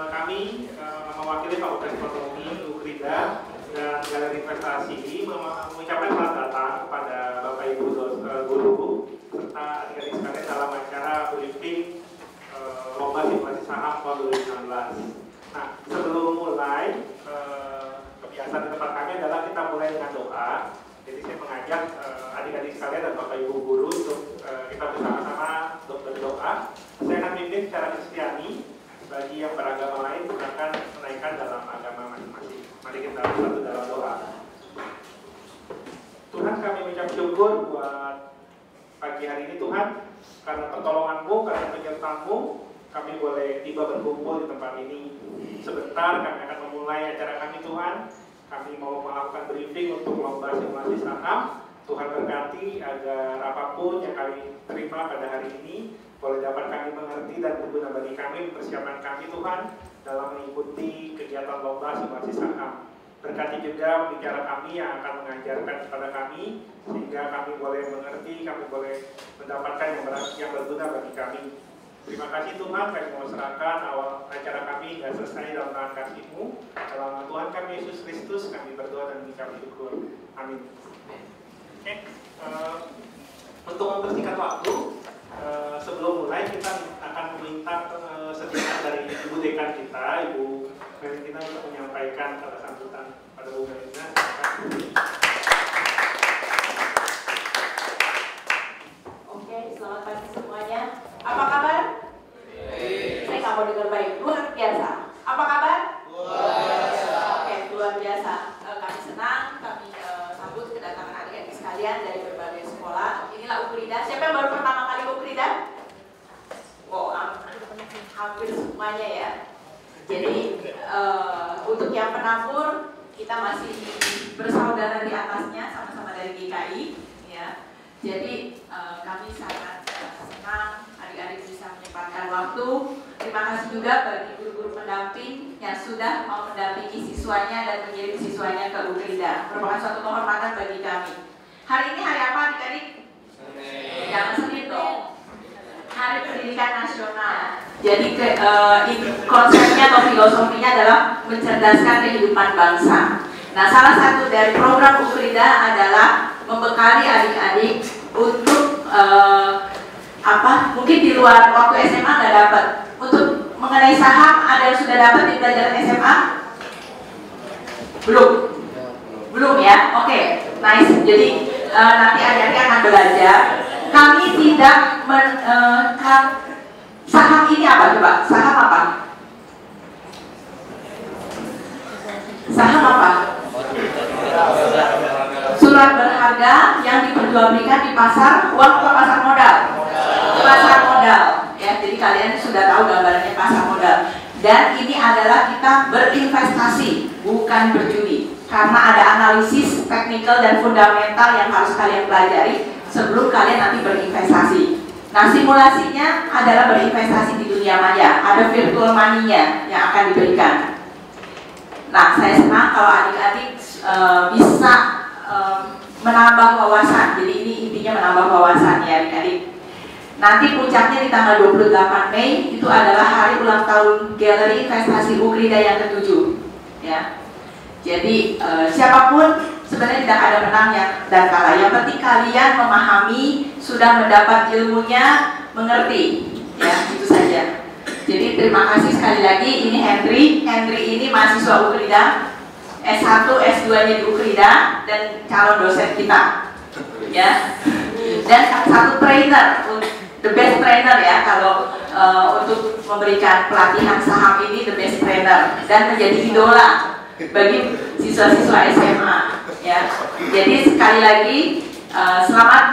kami mewakili Fakultas Ekonomi UKRIDA dan Galeri Investasi mengucapkan selamat datang kepada Bapak Ibu guru serta adik-adik sekalian dalam acara briefing lomba simulasi saham tahun 2019. Nah, sebelum mulai, kebiasaan di tempat kami adalah kita mulai dengan doa. Jadi saya mengajak adik-adik sekalian dan Bapak Ibu guru untuk kita bersama-sama berdoa. Saya akan pimpin secara Kristiani. Bagi yang beragama lain, silakan menaikkan dalam agama masing-masing. Mari kita bersatu dalam doa. Tuhan, kami mengucap syukur buat pagi hari ini Tuhan, karena pertolongan-Mu, karena penyertaan-Mu, kami boleh tiba berkumpul di tempat ini. Sebentar kami akan memulai acara kami Tuhan. Kami mau melakukan briefing untuk lomba simulasi saham. Tuhan berkati agar apapun yang kami terima pada hari ini boleh dapat kami mengerti dan berguna bagi kami, persiapan kami Tuhan dalam mengikuti kegiatan lomba simulasi saham. Berkati juga bicara kami yang akan mengajarkan kepada kami, sehingga kami boleh mengerti, kami boleh mendapatkan yang berguna bagi kami. Terima kasih Tuhan, kami mau serahkan awal acara kami hingga selesai dalam tangan kasih-Mu. Dalam Tuhan kami Yesus Kristus, kami berdoa dan mengucap syukur. Amin. Oke, untuk membersihkan waktu, sebelum mulai kita akan meminta sedikit dari Ibu Dekan kita, Ibu Valentina, untuk menyampaikan kata sambutan pada Bu Valentina. Oke, selamat pagi semuanya. Apa kabar? Saya nggak mau dengar baik. Luar biasa. Apa kabar? Luar biasa. Oke, luar biasa. Kami senang, kami sambut kedatangan adik-adik sekalian dari berbagai sekolah. Inilah UKRIDA. Siapa yang baru pertama kali UKRIDA? Wow, hampir semuanya ya. Jadi untuk yang penabur, kita masih bersaudara di atasnya, sama-sama dari GKI. Ya. Jadi kami sangat senang adik-adik bisa menyempatkan waktu. Terima kasih juga bagi guru-guru pendamping yang sudah mau mendampingi siswanya dan mengirim siswanya ke UKRIDA. Merupakan suatu kehormatan bagi kami. Hari ini hari apa adik-adik? Jangan Senin dong. Hari Pendidikan Nasional. Jadi konsepnya atau filosofinya adalah mencerdaskan kehidupan bangsa. Nah, salah satu dari program UKRIDA adalah membekali adik-adik untuk mungkin di luar waktu SMA nggak dapat. Untuk mengenai saham, ada yang sudah dapat di pelajaran SMA? Belum ya? Oke, nice. Jadi nanti adik-adik akan belajar. Kami tidak saham ini apa coba? Saham apa? Saham apa? Surat berharga yang diperjualbelikan di pasar uang atau pasar modal? Pasar modal. Ya, jadi kalian sudah tahu gambarannya pasar modal. Dan ini adalah kita berinvestasi, bukan berjudi. Karena ada analisis teknikal dan fundamental yang harus kalian pelajari sebelum kalian nanti berinvestasi. Nah, simulasinya adalah berinvestasi di dunia maya. Ada virtual money-nya yang akan diberikan. Nah, saya senang kalau adik-adik bisa menambah wawasan. Jadi ini intinya menambah wawasan ya adik-adik. Nanti puncaknya di tanggal 28 Mei itu adalah hari ulang tahun Galeri Investasi UKRIDA yang ke-7 ya. Jadi siapapun sebenarnya tidak ada menang dan kalah. Yang penting kalian memahami, sudah mendapat ilmunya, mengerti ya, itu saja. Jadi terima kasih sekali lagi. Ini Henry ini mahasiswa UKRIDA, S1, S2-nya di UKRIDA dan calon dosen kita ya. Dan satu trainer, the best trainer ya, kalau untuk memberikan pelatihan saham ini the best trainer dan menjadi idola bagi siswa-siswa SMA ya. Jadi sekali lagi selamat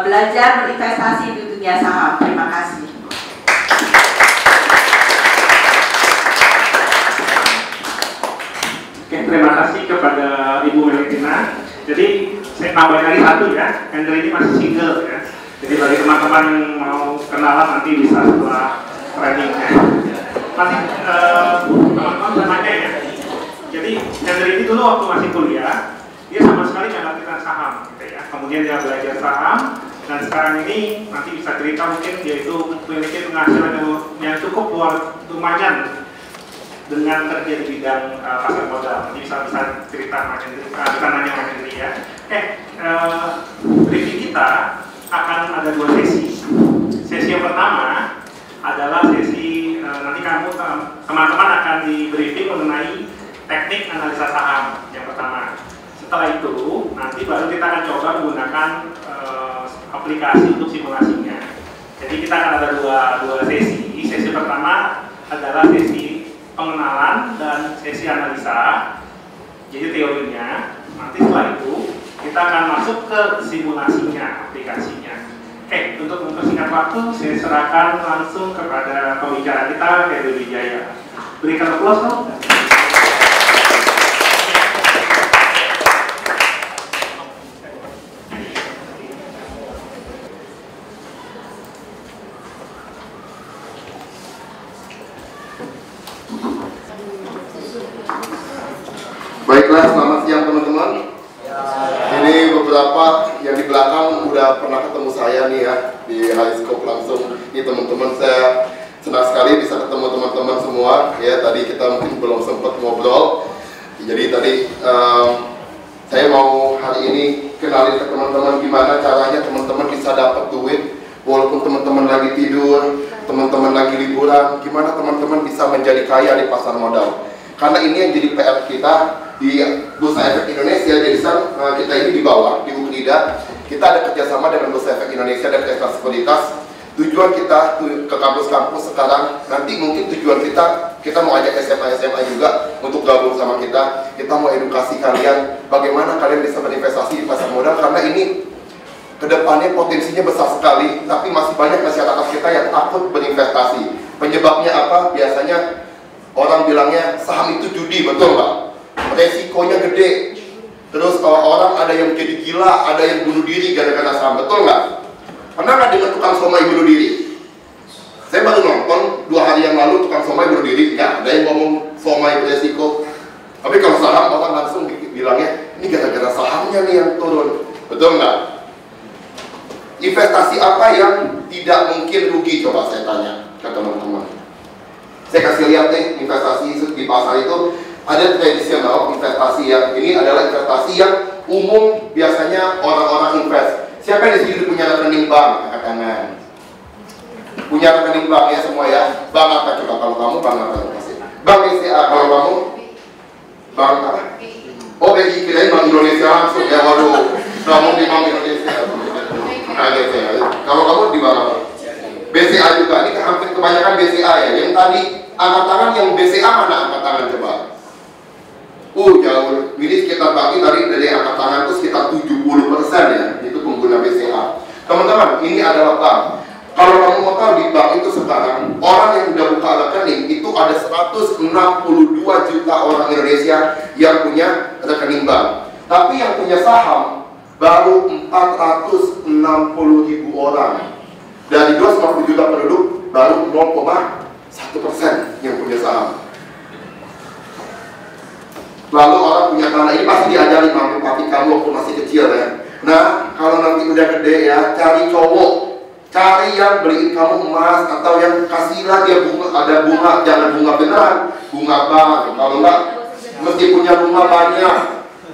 belajar berinvestasi di dunia saham. Terima kasih. Oke, terima kasih kepada Ibu Valentina. Jadi saya tambahin lagi satu ya, Henry ini masih single ya. Jadi bagi teman-teman yang mau kenalan nanti bisa setelah trainingnya. Masih teman-teman bisa nanya ya. Jadi Henry ini dulu waktu masih kuliah, dia sama sekali nggak ngerti tentang saham, gitu ya. Kemudian dia belajar saham, dan sekarang ini nanti bisa cerita mungkin dia itu memiliki penghasilan yang cukup lumayan dengan kerja di bidang pasar modal. Nanti bisa cerita kita nanya Mas Hendri ya. Briefing kita akan ada 2 sesi. Sesi yang pertama adalah sesi nanti teman-teman akan di briefing mengenai teknik analisa saham yang pertama. Setelah itu nanti baru kita akan coba menggunakan aplikasi untuk simulasinya. Jadi kita akan ada dua sesi. Sesi pertama adalah sesi pengenalan dan sesi analisa. Jadi teorinya. Nanti setelah itu kita akan masuk ke simulasinya, aplikasinya. Untuk mempersingkat waktu, saya serahkan langsung kepada pembicara kita, Ferry Wijaya. Berikan aplaus dong. Baiklah, selamat siang teman-teman. Ini beberapa yang di belakang udah pernah ketemu saya nih ya di Highscope langsung. Ini teman-teman, saya senang sekali bisa ketemu teman-teman semua. Ya, tadi kita mungkin belum sempat ngobrol. Jadi tadi saya mau hari ini kenalin ke teman-teman gimana caranya teman-teman bisa dapat duit walaupun teman-teman lagi tidur, teman-teman lagi liburan. Gimana teman-teman bisa menjadi kaya di pasar modal? Karena ini yang jadi PR kita di Bursa Efek Indonesia. Jadi kita ini di bawah, di UNIDA, kita ada kerjasama dengan Bursa Efek Indonesia dan Kereta Sekuritas. Tujuan kita ke kampus-kampus sekarang, nanti mungkin tujuan kita mau ajak SMA juga untuk gabung sama kita. Kita mau edukasi kalian, bagaimana kalian bisa berinvestasi di pasar modal, karena ini kedepannya potensinya besar sekali, tapi masih banyak masyarakat kita yang takut berinvestasi. Penyebabnya apa? Biasanya orang bilangnya saham itu judi, betul nggak? Resikonya gede. Terus kalau orang ada yang jadi gila, ada yang bunuh diri gara-gara saham, betul nggak? Pernah nggak dengar tukang somai bunuh diri? Saya baru nonton 2 hari yang lalu tukang somai bunuh diri. Nggak ada yang ngomong somai beresiko. Tapi kalau saham orang langsung bilangnya ini gara-gara sahamnya nih yang turun, betul nggak? Investasi apa yang tidak mungkin rugi? Coba saya tanya ke teman-teman. Saya kasih lihat nih, investasi di pasar itu ada tradisional investasi ya. Ini adalah investasi yang umum biasanya orang-orang invest. Siapa yang di sini punya rekening bank? Angkat tangan. Punya rekening bank ya semua ya. Bank apa coba? Kalau kamu bank apa? Bank BCA. Kalau kamu bank apa? Oh, BI, kirain Bank Indonesia langsung ya. Waduh, kamu di Bank Indonesia. Kalau kamu di bank apa? BCA juga. Ini hampir kebanyakan BCA ya. Yang tadi angkat tangan yang BCA mana angkat tangan coba? Jauh. Ini sekitar bagi dari angkat tangan itu sekitar 70% ya. Itu pengguna BCA. Teman-teman, ini adalah bank. Kalau kamu mau tahu di bank itu sekarang orang yang udah buka rekening itu ada 162 juta orang Indonesia yang punya rekening bank. Tapi yang punya saham baru 460 ribu orang. Dari 250 juta penduduk baru 0,1% yang punya saham. Lalu orang punya tanah, ini pasti diajari mami papi kamu waktu masih kecil ya. Nah, kalau nanti udah gede ya, cari cowok, cari yang beliin kamu emas atau yang kasihlah dia bunga, ada bunga, jangan bunga beneran, bunga bank. Kalau enggak, mesti punya rumah banyak.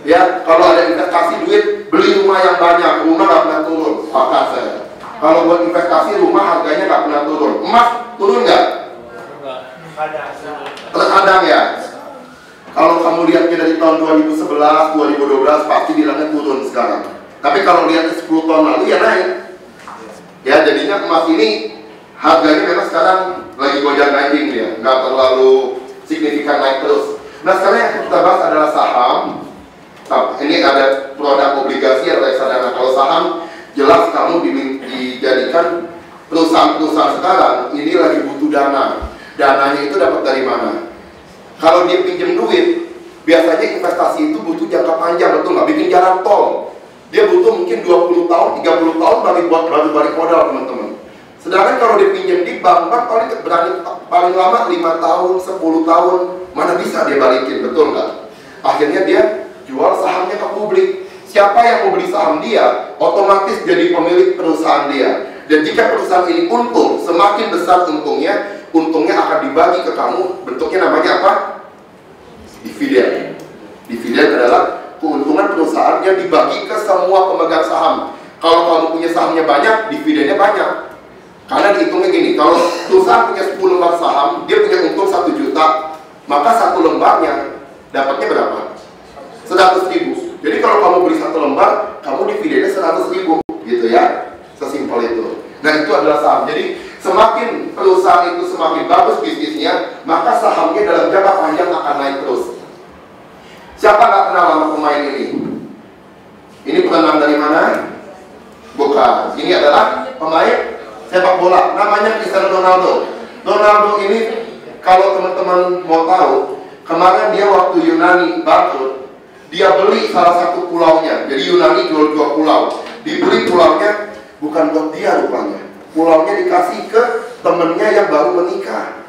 Ya, kalau ada investasi duit, beli rumah yang banyak, rumah nggak pernah turun. Sepakat saya. Kalau buat investasi rumah harganya nggak pernah turun. Emas turun nggak? Terkadang ya. Kalau kamu lihatnya dari tahun 2011, 2012 pasti bilangnya turun sekarang. Tapi kalau lihat 10 tahun lalu ya naik. Ya jadinya emas ini harganya memang sekarang lagi gonjang-ganjing dia, nggak terlalu signifikan naik terus. Nah sekarang yang kita bahas adalah saham. Ini ada produk obligasi atau reksadana. Kalau saham jelas kamu dijadikan perusahaan-perusahaan sekarang ini lagi butuh dana. Dananya itu dapat dari mana? Kalau dia pinjam duit, biasanya investasi itu butuh jangka panjang, betul nggak? Bikin jalan tol, dia butuh mungkin 20 tahun, 30 tahun baru balik modal teman-teman. Sedangkan kalau dia pinjam di bank paling lama 5 tahun, 10 tahun, mana bisa dia balikin, betul nggak? Akhirnya dia jual sahamnya ke publik. Siapa yang mau beli saham dia, otomatis jadi pemilik perusahaan dia. Dan jika perusahaan ini untung, semakin besar untungnya, untungnya akan dibagi ke kamu, bentuknya namanya apa? Dividen. Dividen adalah keuntungan perusahaan yang dibagi ke semua pemegang saham. Kalau kamu punya sahamnya banyak, dividennya banyak. Karena dihitungnya gini, kalau perusahaan punya 10 lembar saham, dia punya untung 1 juta, maka 1 lembarnya dapatnya berapa? 100.000. Jadi kalau kamu beli 1 lembar, kamu dividennya 100.000, gitu ya. Sesimpel itu. Nah, itu adalah saham. Jadi semakin perusahaan itu semakin bagus bisnisnya, maka sahamnya dalam jangka panjang akan naik terus. Siapa nggak kenal sama pemain ini? Ini penenang dari mana? Bukan. Ini adalah pemain sepak bola. Namanya Cristiano Ronaldo. Ronaldo ini, kalau teman-teman mau tahu, kemarin dia waktu Yunani bangkrut, dia beli salah satu pulaunya. Jadi Yunani jual 2 pulau. Dibeli pulaunya bukan buat dia rupanya. Pulaunya dikasih ke temennya yang baru menikah.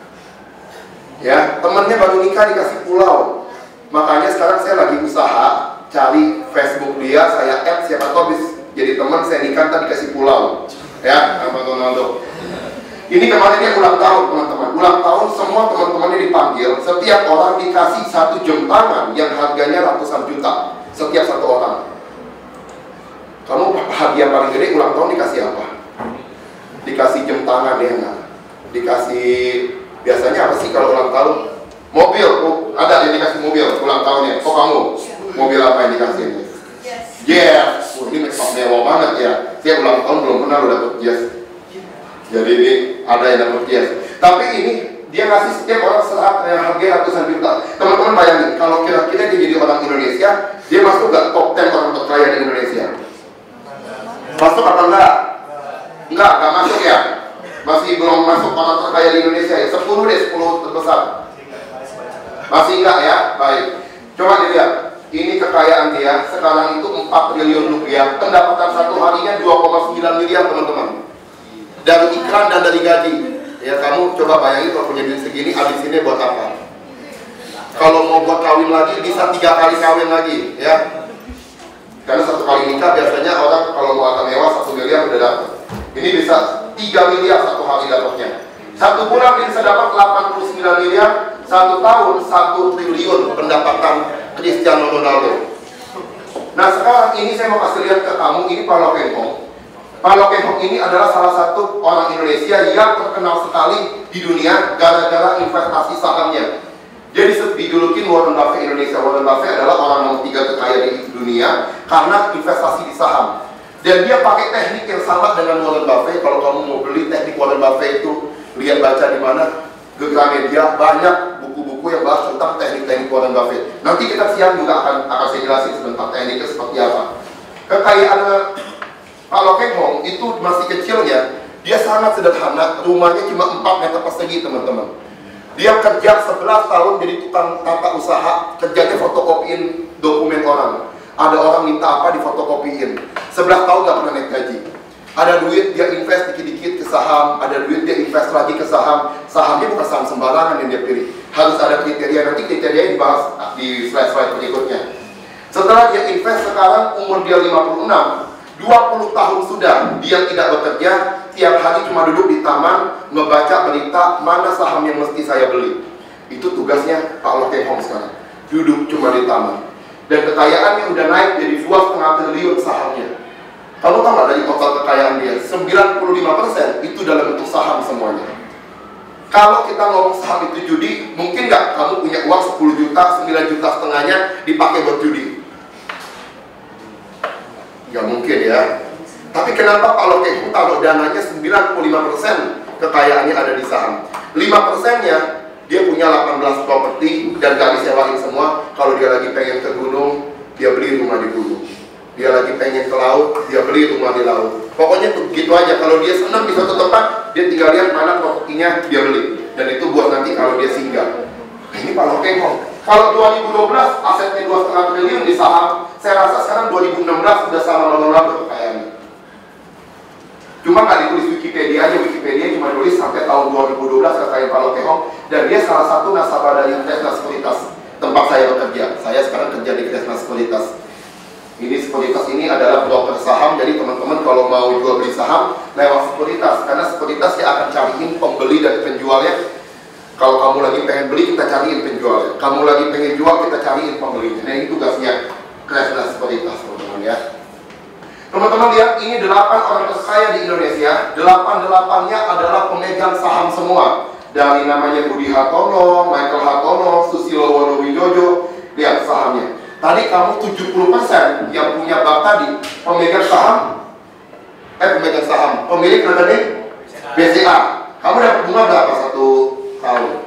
Ya, temennya baru nikah dikasih pulau. Makanya sekarang saya lagi usaha cari Facebook dia, saya add, siapa tahu bisa jadi teman, saya nikah tadi dikasih pulau. Ya, sama Ronaldo. Ini kemarin dia ulang tahun, teman-teman. Ulang tahun semua teman-temannya dipanggil. Setiap orang dikasih 1 jam tangan yang harganya ratusan juta. Setiap 1 orang. Kamu hadiah paling gede ulang tahun dikasih apa? Dikasih jam tangan ya enggak? Dikasih, biasanya apa sih kalau ulang tahun? Mobil, ada yang dikasih mobil ulang tahunnya. Kok kamu? Mobil apa yang dikasih? Yes. Ini mewah banget ya. Saya ulang tahun belum pernah lo dapet yes. Jadi ini ada yang dapet yes. Tapi ini dia ngasih setiap orang harga ratusan juta. Teman-teman bayangin, kalau kira-kira dia jadi orang Indonesia, dia masuk gak top 10 orang terkaya di Indonesia? Masuk apa enggak? Enggak masuk ya? Masih belum masuk orang terkaya di Indonesia ya? 10 deh, 10 terbesar. Masih enggak ya? Baik. Coba dilihat. Ini kekayaan dia, sekarang itu 4 triliun rupiah. Pendapatan satu harinya 2,9 miliar teman-teman. Dari iklan dan dari gaji. Ya kamu coba bayangin kalau punya duit segini, habis ini buat apa? Kalau mau buat kawin lagi, bisa 3 kali kawin lagi ya. Karena 1 kali nikah biasanya orang kalau mau harta mewah 1 miliar udah dapat. Ini bisa 3 miliar 1 hari dapatnya. 1 bulan bisa dapat 89 miliar, 1 tahun 1 triliun pendapatan Cristiano Ronaldo. Nah sekarang ini saya mau kasih lihat ke kamu, ini Paulo Kenhong. Paulo Kenhong ini adalah salah satu orang Indonesia yang terkenal sekali di dunia gara-gara investasi sahamnya. Jadi dijulukin Warren Buffett Indonesia. Warren Buffett adalah orang nomor 3 terkaya di dunia karena investasi di saham. Dan dia pakai teknik yang sama dengan Warren Buffett. Kalau kamu mau beli teknik Warren Buffett itu, lihat baca di mana, Gramedia, banyak buku-buku yang bahas tentang teknik-teknik Warren Buffett. Nanti kita siang juga akan saya jelasin sebentar tekniknya seperti apa. Kekayaan Paulo Kenhong itu masih kecilnya, dia sangat sederhana, rumahnya cuma 4 meter persegi teman-teman. Dia kerja 11 tahun jadi tukang tata usaha, kerjanya fotokopiin dokumen orang. Ada orang minta apa difotokopiin. 11 tahun gak pernah naik gaji. Ada duit dia invest dikit-dikit ke saham, ada duit dia invest lagi ke saham. Sahamnya bukan saham sembarangan yang dia pilih. Harus ada kriteria, nanti kriterianya dibahas di slide-slide berikutnya. Setelah dia invest sekarang umur dia 56, 20 tahun sudah dia tidak bekerja, tiap hari cuma duduk di taman ngebaca berita mana saham yang mesti saya beli. Itu tugasnya Paulo Kenhong sekarang. Duduk cuma di taman. Dan kekayaannya udah naik jadi 2,5 triliun sahamnya. Kamu tahu nggak dari total kekayaan dia? 95% itu dalam bentuk saham semuanya. Kalau kita ngomong saham itu judi, mungkin nggak kamu punya uang 10 juta, 9 juta setengahnya dipakai buat judi? Nggak mungkin ya. Tapi kenapa Paulo Kenhong taruh dananya 95% kekayaannya ada di saham? 5%-nya dia punya 18 properti dan gak disewain semua. Kalau dia lagi pengen ke gunung, dia beli rumah di gunung. Dia lagi pengen ke laut, dia beli rumah di laut. Pokoknya tuh gitu aja. Kalau dia senang di satu tempat, dia tinggal lihat mana propertinya, dia beli. Dan itu buat nanti kalau dia singgah. Ini Paulo Kenhong. Kalau 2012 asetnya 2,5 triliun di saham, saya rasa sekarang 2016 sudah sama Ronaldo kekayaannya. Cuma nggak ditulis Wikipedia aja, Wikipedia cuma tulis sampai tahun 2012 kekayaan Paulo Kenhong. Dan dia salah satu nasabah dari Kresna Sekuritas, tempat saya bekerja. Saya sekarang kerja di Kresna Sekuritas. Ini sekuritas ini adalah broker saham, jadi teman-teman kalau mau jual beli saham lewat sekuritas, karena sekuritas ya akan cariin pembeli dan penjualnya. Kalau kamu lagi pengen beli, kita cariin penjualnya. Kamu lagi pengen jual, kita cariin pembelinya. Nah, ini tugasnya kelas sekuritas, teman-teman ya. Teman-teman lihat, ini 8 orang terkaya di Indonesia. 8-8-nya adalah pemegang saham semua. Dari namanya Budi Hartono, Michael Hartono, Susilo Wonowijojo. Lihat sahamnya. Tadi kamu 70% yang punya bank tadi pemegang saham, pemilik rekening BCA. Kamu dapat bunga berapa satu tahun?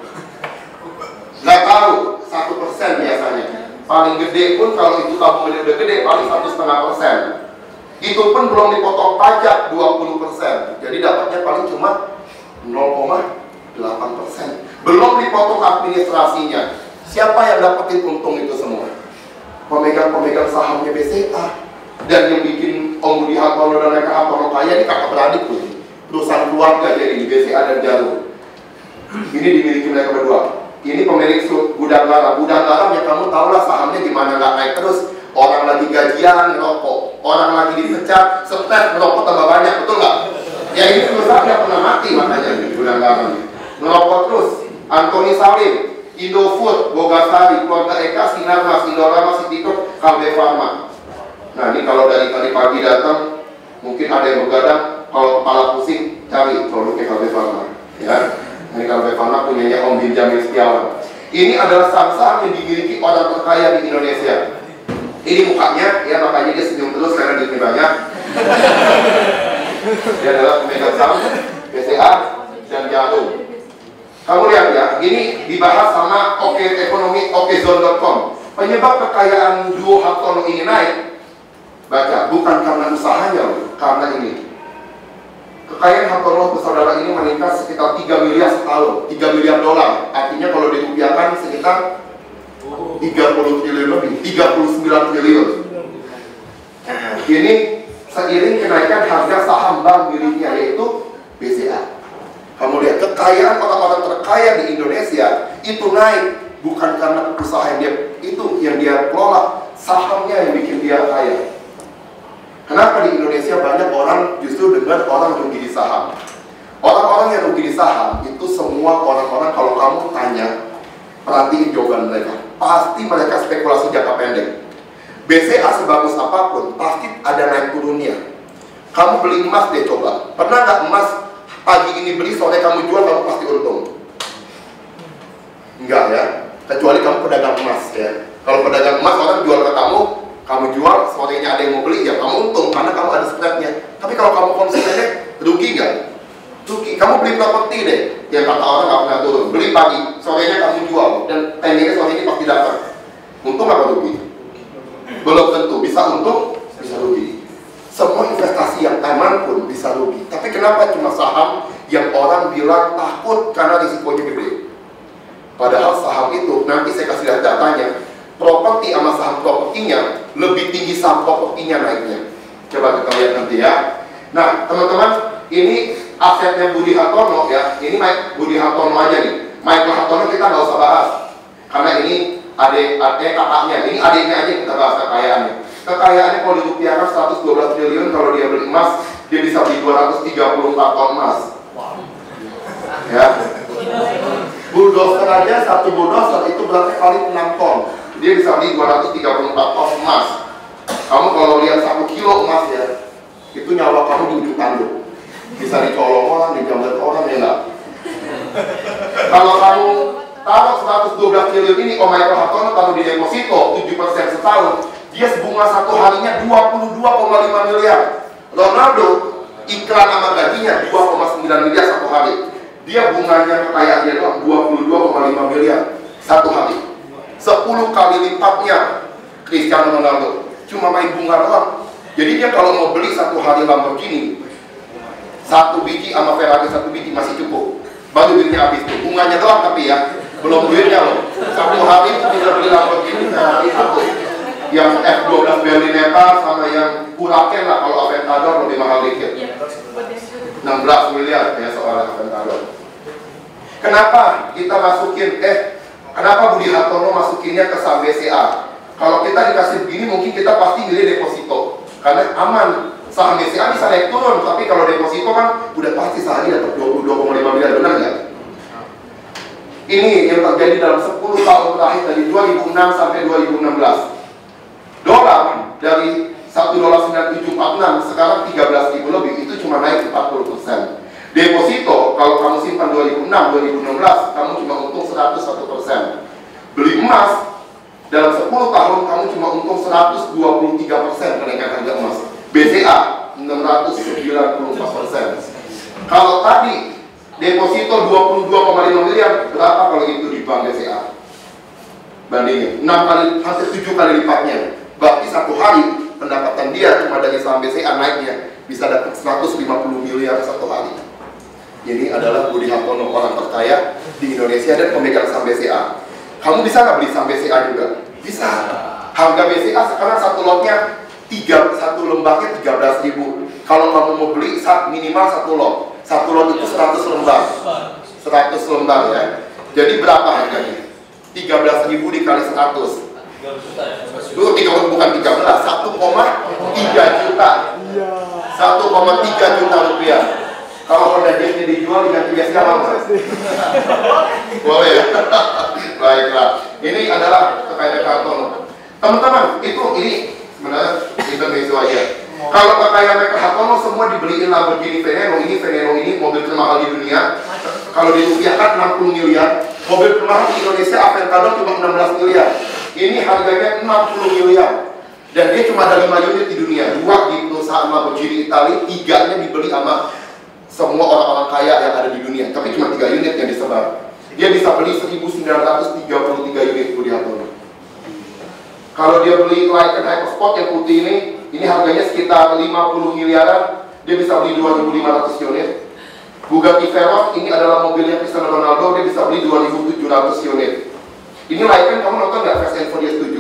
Nggak tahu, 1% biasanya. Paling gede pun kalau itu kamu udah gede paling 1,5%. Itu pun belum dipotong pajak 20%. Jadi dapatnya paling cuma 0,8%. Belum dipotong administrasinya. Siapa yang dapetin untung itu semua? Pemegang sahamnya BCA. Dan yang bikin Om Budi Hartono dan Michael Hartono kaya ini kakak beradik tuh. Perusahaan keluarga jadi di BCA dan Jarum. Ini dimiliki mereka berdua. Ini pemilik gudang garam. Gudang garam ya kamu tahu lah sahamnya gimana nggak naik terus. Orang lagi gajian ngerokok, orang lagi dipecat, stres ngerokok tambah banyak, betul nggak? Ya ini perusahaan nggak pernah mati makanya di gudang garam. Ngerokok terus. Antoni Salim, Indofood, Bogasari, Keluarga Eka, Sinarmas, Indorama, Citiko, Kalbe Pharma. Nah ini kalau dari tadi pagi datang, mungkin ada yang begadang, kalau kepala pusing, cari produknya Kalbe Pharma. Ya, ini Kalbe Pharma punyanya Om Bin Jamil Setiawan. Ini adalah saham-saham yang dimiliki orang terkaya di Indonesia. Ini mukanya, ya makanya dia senyum terus karena duitnya banyak. Dia adalah pemegang saham BCA dan Jarum. Kamu lihat ya, ini dibahas sama okezone.com. Penyebab kekayaan duo Hartono ini naik, baca, bukan karena usahanya loh, karena ini. Kekayaan Hartono bersaudara ini meningkat sekitar 3 miliar setahun, 3 miliar dolar. Artinya kalau dirupiahkan sekitar 30 triliun lebih, 39 triliun. Ini seiring kenaikan harga saham bank miliknya yaitu BCA. Kamu lihat kekayaan orang-orang terkaya di Indonesia itu naik bukan karena usaha yang dia kelola, sahamnya yang bikin dia kaya. Kenapa di Indonesia banyak orang justru dengar orang rugi di saham? Orang-orang yang rugi di saham itu semua orang-orang kalau kamu tanya, perhatiin jawaban mereka. Pasti mereka spekulasi jangka pendek. BCA sebagus apapun, pasti ada naik turunnya. Kamu beli emas deh coba. Pernah nggak emas pagi ini beli, sore kamu jual, kamu pasti untung? Enggak ya, kecuali kamu pedagang emas ya. Kalau pedagang emas orang jual ke kamu jual, sorenya ada yang mau beli, ya kamu untung karena kamu ada spreadnya. Tapi kalau kamu konsumennya, rugi nggak? Rugi. Kamu beli properti deh, yang kata orang nggak pernah turun. Beli pagi, sorenya kamu jual, dan timingnya sore ini pasti dapat. Untung apa rugi? Belum tentu. Bisa untung, bisa rugi. Semua investasi yang aman pun bisa rugi. Tapi kenapa cuma saham yang orang bilang takut karena risikonya gede? Padahal saham itu, nanti saya kasih lihat datanya, properti sama saham propertinya lebih tinggi saham propertinya naiknya. Coba kita lihat nanti ya. Nah teman-teman, ini asetnya Budi Hartono ya. Ini Budi Hartono aja nih. Michael Hartono kita nggak usah bahas karena ini kakaknya. Ini adiknya aja kita bahas kekayaannya. Kekayaannya kalau dirupiahkan 112 triliun, kalau dia beli emas dia bisa beli 234 ton emas. Ya. Bulldozer aja, satu bulldozer itu berarti kali 6 ton. Dia bisa beli 234 ton emas. Kamu kalau lihat 1 kilo emas ya, itu nyawa kamu di ujung tanduk. Bisa dicolong orang, dijamret orang, ya enggak? Kalau kamu taruh 112 triliun ini, Om Michael Hartono taruh di deposito 7% setahun, dia bunga satu harinya 22,5 miliar. Ronaldo iklan sama gajinya 2,9 miliar satu hari. Dia bunganya kekayaan dia doang 22,5 miliar satu hari. 10 kali lipatnya Cristiano Ronaldo. Cuma main bunga doang. Jadi dia kalau mau beli satu hari Lamborghini, 1 biji sama Ferrari 1 biji masih cukup. Baru duitnya habis tuh. Bunganya doang tapi ya, belum duitnya loh. Satu hari bisa beli Lamborghini Ferrari cukup. Yang F12 Berlinetta sama yang Huracan lah, kalau Aventador lebih mahal dikit. 16 miliar kayak seorang Aventador. Kenapa kita masukin, kenapa Budi Hartono masukinnya ke saham BCA? Kalau kita dikasih begini, mungkin kita pasti milih deposito karena aman. Saham BCA bisa naik turun, tapi kalau deposito kan udah pasti sehari dapat 22,5 miliar, benar nggak? Ini yang terjadi dalam 10 tahun terakhir dari 2006 sampai 2016. Dolar dari $1.9746 sekarang 13.000 lebih, itu cuma naik 40%. Deposito kalau kamu simpan 2006, 2016 kamu cuma untung 101%. Beli emas dalam 10 tahun kamu cuma untung 123% kenaikan harga emas. BCA 694%. Kalau tadi deposito 22,5 miliar, berapa kalau itu di bank BCA? Bandingin 6 kali, hampir 7 kali lipatnya. Berarti satu hari pendapatan dia cuma dari saham BCA naiknya bisa dapat 150 miliar satu hari. Ini adalah Budi Hartono, orang terkaya di Indonesia dan pemegang saham BCA. Kamu bisa nggak beli saham BCA juga? Bisa. Harga BCA sekarang satu lotnya satu lembarnya 13.000. Kalau kamu mau beli minimal satu lot. Satu lot itu 100 lembar. 100 lembar ya. Jadi berapa harganya? 13.000 dikali 100. Dulu bukan 13, 1,3 juta. 1,3 juta rupiah. Kalau Honda Jazz dijual dengan biasa mau nggak? Boleh ya? Baiklah. Ini adalah kekayaan Hartono. Teman-teman, ini sebenarnya Indonesia aja. Kalau kekayaan Hartono semua dibeliin Lamborghini Veneno ini mobil termahal di dunia. Kalau dirupiahkan 60 miliar. Mobil termahal di Indonesia Aventador cuma 16 miliar. Ini harganya 60 miliar. Dan dia cuma ada 5 unit di dunia. 2 di perusahaan Lamborghini Italia, 3-nya dibeli sama semua orang-orang kaya yang ada di dunia. Tapi cuma 3 unit yang disebar. Dia bisa beli 1933 unit Budi Hartono. Kalau dia beli Lycan Hypersport yang putih ini harganya sekitar 50 miliaran. Dia bisa beli 2.500 unit. Bugatti Veyron ini adalah mobilnya Cristiano Ronaldo, dia bisa beli 2.700 unit. Ini Lycan, kamu nonton nggak Fast and Furious 7?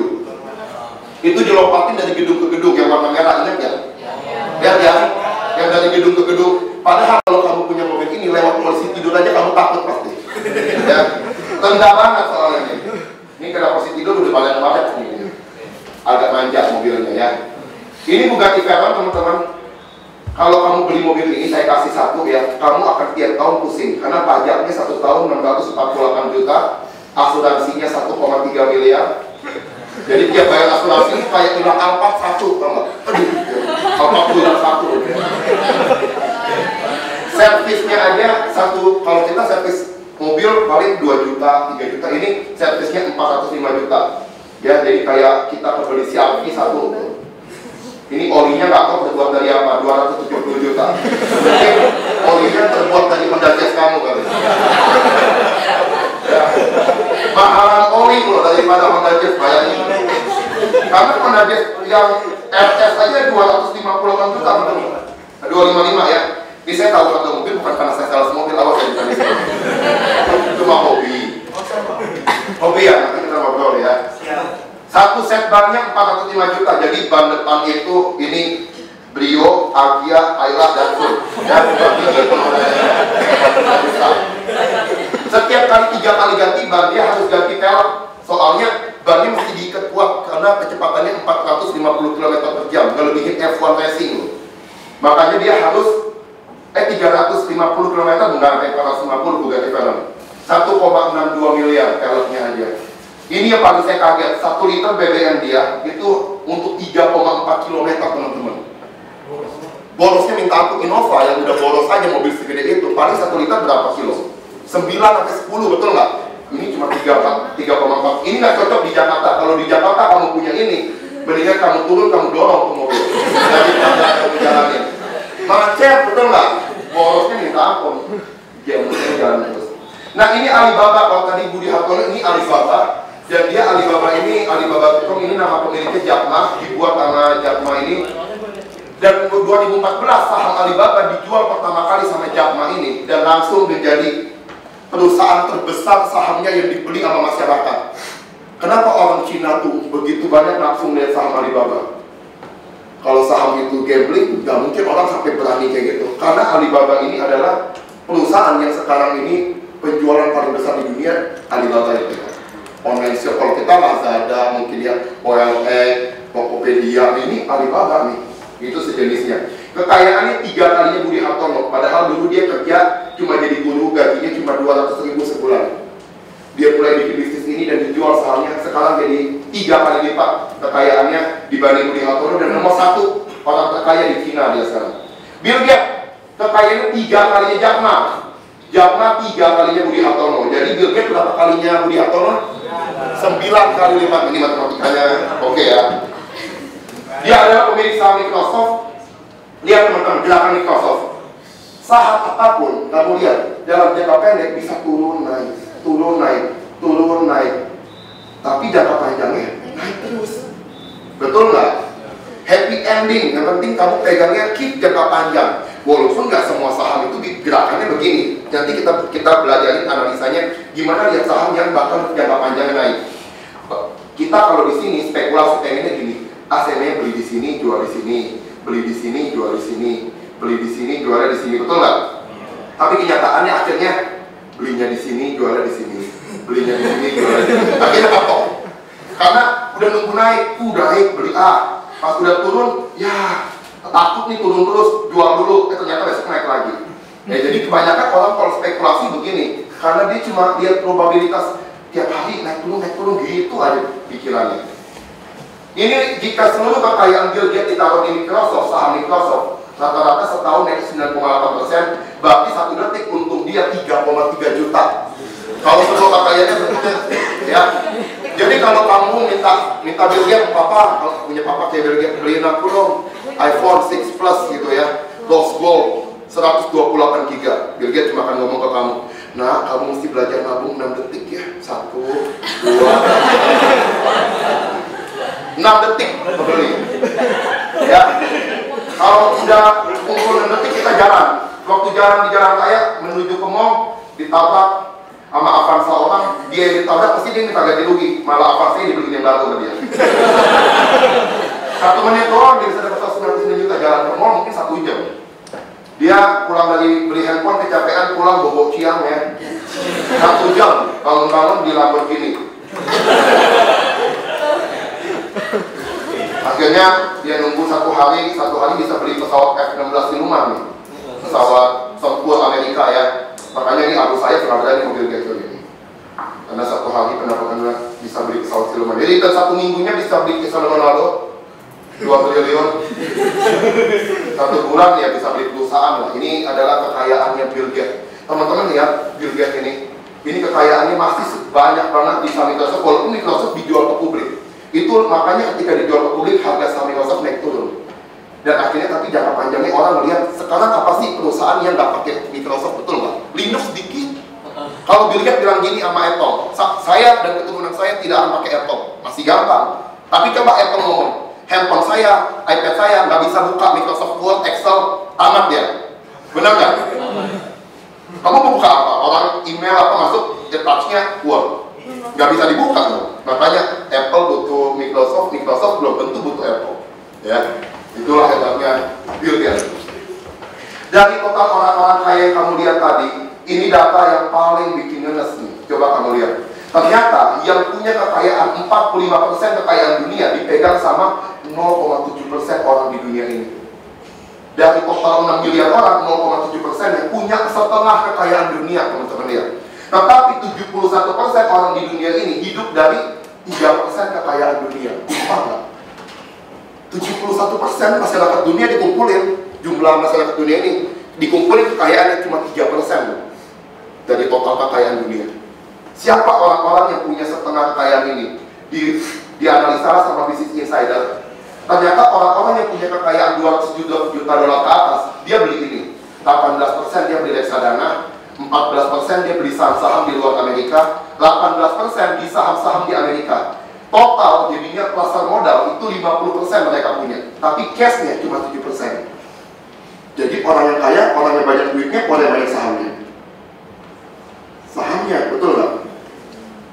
Itu dilompatin dari gedung ke gedung yang warna merah, ingat ya? Lihat ya, yang dari gedung ke gedung. Padahal kalau kamu punya mobil ini, lewat polisi tidur aja kamu takut pasti. Ya, rendah banget soalnya ini. Ini karena polisi tidur udah banget ini. Agak manja mobilnya ya. Ini Bugatti Veyron teman-teman. Kalau kamu beli mobil ini, saya kasih satu ya, kamu akan tiap tahun pusing karena pajaknya 1 tahun 648 juta, asuransinya 1,3 miliar. Jadi tiap bayar asuransi kayak hilang Alphard 1, tau nggak? Alphard hilang 1. Servisnya aja kalau kita servis mobil paling 2 juta, 3 juta, ini servisnya 405 juta. Ya, jadi kayak kita beli CRV 1. Ini olinya nggak tahu terbuat dari apa, 270 juta. Mungkin olinya terbuat dari Honda Jazz kamu kali. Ya. Mahalan oli loh daripada Honda Jazz bayarnya. Karena Honda Jazz yang RS aja 258 juta, betul? 255 ya. Ini saya tahu satu mobil bukan karena saya sales mobil, awas saya bisa disini. Cuma hobi. Hobi ya, nanti kita ngobrol ya. Satu set bannya 405 juta, jadi ban depan itu ini Brio, Agia, Ayla, dan Full. Ya, setiap kali 3 kali ganti ban dia harus ganti pelek. Soalnya bannya mesti diikat kuat karena kecepatannya 450 km per jam, ngelebihin F1 racing loh. Makanya dia harus 350 km, enggak sampai 450 Bugatti Veyron. 1,62 miliar peleknya aja. Ini yang paling saya kaget, 1 liter BBM dia itu untuk 3,4 km teman-teman. Borosnya minta ampun, Innova yang udah boros aja mobil segede itu, paling 1 liter berapa kilo? 9 sampai 10, betul nggak? Ini cuma 3,4. Ini nggak cocok di Jakarta. Kalau di Jakarta kamu punya ini, mendingan kamu turun, kamu dorong ke mobil. Jadi kamu jalanin. Macet, betul nggak? Borosnya minta ampun. Dia mesti jalan terus. Nah ini Alibaba, kalau tadi Budi Hartono ini Alibaba. Dan dia Alibaba ini.com ini nama pemiliknya Jack Ma, dibuat sama Jack Ma ini. Dan 2014 saham Alibaba dijual pertama kali sama Jack Ma ini dan langsung menjadi perusahaan terbesar sahamnya yang dibeli sama masyarakat. Kenapa orang Cina tuh begitu banyak langsung lihat saham Alibaba? Kalau saham itu gambling, nggak mungkin orang sampai berani kayak gitu. Karena Alibaba ini adalah perusahaan yang sekarang ini penjualan paling besar di dunia, Alibaba itu. online shop. Kalau kita Lazada, mungkin ya OLX, Tokopedia, ini Alibaba nih, itu sejenisnya. Kekayaannya 3 kalinya Budi Hartono, padahal dulu dia kerja cuma jadi guru, gajinya cuma 200.000 sebulan. Dia mulai bikin bisnis ini dan dijual sahamnya, sekarang jadi 3 kali lipat kekayaannya dibanding Budi Hartono, dan nomor 1 orang terkaya di Cina dia sekarang. Bill Gates, kekayaannya 3 kalinya Jack Ma. Jack Ma 3 kalinya Budi Hartono. Jadi Bill Gates berapa kalinya Budi Hartono? 9 kali lipat. Ini matematikanya oke ya. Dia adalah pemilik saham Microsoft. Lihat teman-teman, gerakan Microsoft. Saham apapun, kamu lihat dalam jangka pendek bisa turun naik, turun naik, turun naik. Tapi jangka panjangnya naik terus. Betul nggak? Happy ending. Yang penting kamu pegangnya keep jangka panjang. Walaupun nggak semua saham itu gerakannya begini. Nanti kita belajarin analisanya gimana lihat saham yang bakal jangka panjang naik. Kita kalau di sini spekulasi pengennya gini. ASN-nya beli di sini, jual di sini, beli di sini, jual di sini, beli di sini, jualnya di sini, betul nggak? Tapi kenyataannya akhirnya belinya di sini, jualnya di sini, belinya di sini, jualnya di sini. Akhirnya apa? Karena udah nunggu naik, naik beli A, pas udah turun, ya takut nih turun terus, jual dulu, ternyata besok naik lagi. Ya, jadi kebanyakan orang kalau spekulasi begini, karena dia cuma lihat probabilitas tiap hari naik turun gitu aja pikirannya. Ini jika seluruh kekayaan Bill Gates ditaruh di Microsoft, saham Microsoft, rata-rata setahun naik 9,8%, berarti 1 detik untung dia 3,3 juta. Kalau seluruh kekayaannya begitu, ya. Jadi kalau kamu minta Bill Gates, papa, kalau punya papa kayak Bill Gates, beliin aku dong iPhone 6 Plus gitu ya, Rose Gold 128 GB. Bill Gates cuma akan ngomong ke kamu, nah kamu mesti belajar nabung 6 detik ya, 1, 2, 6 detik beli. Ya. Kalau udah kumpul 6 detik kita jalan. Waktu jalan di jalan raya menuju ke mall, ditabrak sama Avanza orang, dia yang ditabrak pasti dia minta ganti rugi, malah Avanza dibeliin yang baru sama dia. 1 menit doang dia bisa dapat 99 juta. Jalan ke mall mungkin 1 jam. Dia pulang dari beli handphone kecapean, pulang bobok ciang ya. 1 jam bangun-bangun di Lamborghini. Akhirnya dia nunggu 1 hari bisa beli pesawat F-16 di rumah nih, pesawat tempur Amerika ya. Makanya ini abu saya pernah berani mobil kayak gini, karena 1 hari pendapatannya bisa beli pesawat di rumah. Jadi dalam 1 minggunya bisa beli Cristiano Ronaldo 2 triliun, 1 bulan ya bisa beli perusahaan lah. Ini adalah kekayaannya Bill Gates. Teman-teman lihat Bill Gates ini kekayaannya masih banyak banget di saham Microsoft, walaupun Microsoft dijual ke publik. Itu makanya ketika dijual ke publik harga saham Microsoft naik turun. Dan akhirnya tapi jangka panjangnya orang melihat sekarang apa sih perusahaan yang nggak pakai Microsoft, betul nggak? Linux dikit. Kalau Bill Gates bilang gini sama Apple, saya dan keturunan saya tidak akan pakai Apple, masih gampang. Tapi coba Apple ngomong, handphone saya, iPad saya nggak bisa buka Microsoft Word, Excel, tamat dia. Benar nggak? Kamu mau buka apa? Orang email apa masuk, touch-nya Word. Nggak bisa dibuka loh. Makanya Apple butuh Microsoft, Microsoft belum tentu butuh Apple. Ya, itulah hebatnya Bill Gates. Dari total orang-orang kaya yang kamu lihat tadi, ini data yang paling bikin ngenes nih. Coba kamu lihat. Ternyata yang punya kekayaan 45% kekayaan dunia dipegang sama 0,7% orang di dunia ini. Dari total 6 miliar orang, 0,7% yang punya setengah kekayaan dunia, teman-teman lihat. Tetapi 71% orang di dunia ini hidup dari 3% kekayaan dunia. Lupa nggak? 71% masyarakat dunia dikumpulin, jumlah masyarakat dunia ini dikumpulin kekayaannya cuma 3% dari total kekayaan dunia. Siapa orang-orang yang punya setengah kekayaan ini? Dianalisa sama Business Insider. Ternyata orang-orang yang punya kekayaan 200 juta dolar ke atas, dia beli ini. 18% dia beli reksadana, 14% dia beli saham-saham di luar Amerika, 18% di saham-saham di Amerika. Total jadinya pasar modal itu 50% mereka punya, tapi cashnya cuma 7%. Jadi orang yang kaya, orang yang banyak duitnya, orang yang banyak sahamnya. Sahamnya, betul nggak?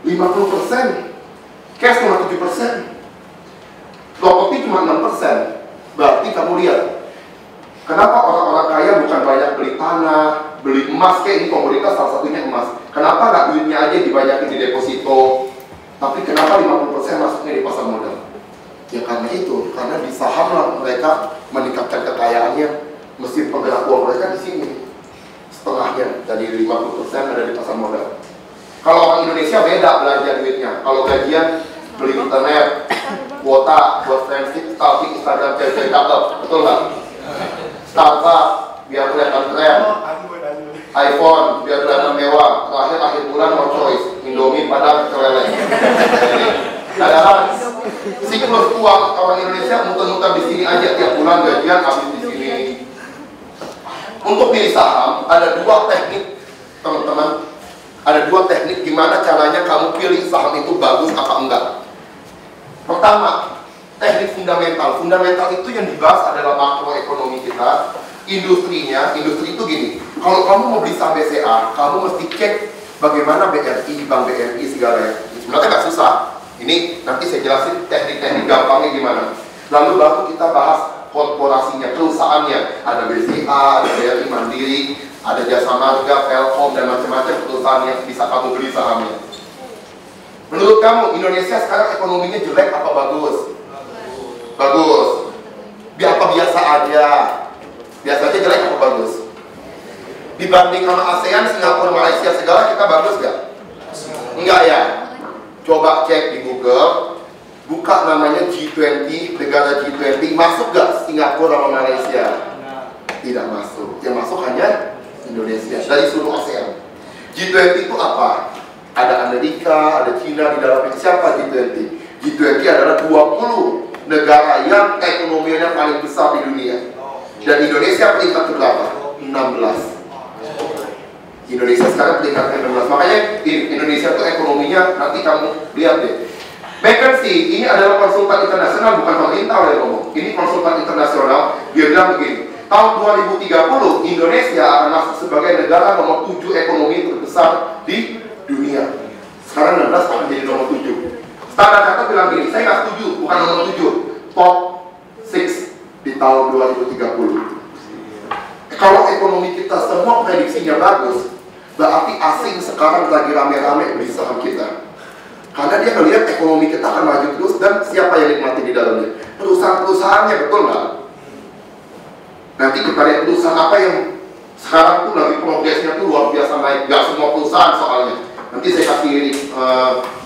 50%, cash cuma 7%, properti cuma 6%. Berarti kamu lihat, kenapa orang-orang kaya bukan banyak beli tanah, beli emas, kayak ini komoditas salah satunya emas. Kenapa nggak duitnya aja dibanyakin di deposito, Tapi kenapa 50% masuknya di pasar modal? Ya karena itu, karena di saham lah mereka meningkatkan kekayaannya, mesin penggerak uang mereka di sini. Setengahnya dari 50% ada di pasar modal. Kalau orang Indonesia beda belanja duitnya. Kalau gajian beli internet, kuota buat friendship, stalking Instagram cewek cakep, betul nggak? Starbucks biar kelihatan keren, iPhone biar kelihatan mewah, terakhir akhir bulan no choice, Indomie padang keleleng. Padahal siklus uang orang Indonesia muter-muter di sini aja, tiap bulan gajian habis di sini. Untuk pilih saham ada dua teknik, teman-teman. Ada dua teknik gimana caranya kamu pilih saham itu bagus apa enggak. Pertama, teknik fundamental. Fundamental itu yang dibahas adalah makroekonomi kita, industrinya. Industri itu gini, kalau kamu mau beli saham BCA, kamu mesti cek bagaimana BRI, Bank BRI segala ya. Sebenarnya nggak susah. Ini nanti saya jelasin teknik-teknik gampangnya gimana. Lalu baru kita bahas korporasinya, perusahaannya. Ada BCA, ada BRI Mandiri, ada Jasa Marga, Telkom, dan macam-macam perusahaan yang bisa kamu beli sahamnya. Menurut kamu, Indonesia sekarang ekonominya jelek apa bagus? Bagus. Apa biasa aja? Biasanya jelek apa bagus? Dibanding sama ASEAN, Singapura, Malaysia segala, kita bagus gak? Enggak ya? Coba cek di Google, buka namanya G20, negara G20, masuk gak Singapura sama Malaysia? Tidak masuk. Yang masuk hanya Indonesia dari seluruh ASEAN. G20 itu apa? Ada Amerika, ada Cina di dalamnya. Siapa G20? G20 adalah 20 negara yang ekonominya paling besar di dunia. Dan Indonesia peringkat berapa? 16. Indonesia sekarang peringkat 16. Makanya Indonesia itu ekonominya, nanti kamu lihat deh. McKinsey ini adalah konsultan internasional, bukan pemerintah yang ngomong. Ini konsultan internasional. Dia bilang begini, tahun 2030 Indonesia akan masuk sebagai negara nomor 7 ekonomi terbesar di dunia. Sekarang 16 akan jadi nomor 7. Standar Chartered bilang gini, saya nggak setuju, bukan nomor 7, top 6 di tahun 2030. Kalau ekonomi kita semua prediksinya bagus, berarti asing sekarang lagi rame-rame beli saham kita. Karena dia melihat ekonomi kita akan maju terus, dan siapa yang nikmati di dalamnya? Perusahaan-perusahaannya, betul nggak? Nanti kita lihat perusahaan apa yang sekarang tuh lagi progresnya tuh luar biasa naik. Gak semua perusahaan soalnya. Nanti saya kasih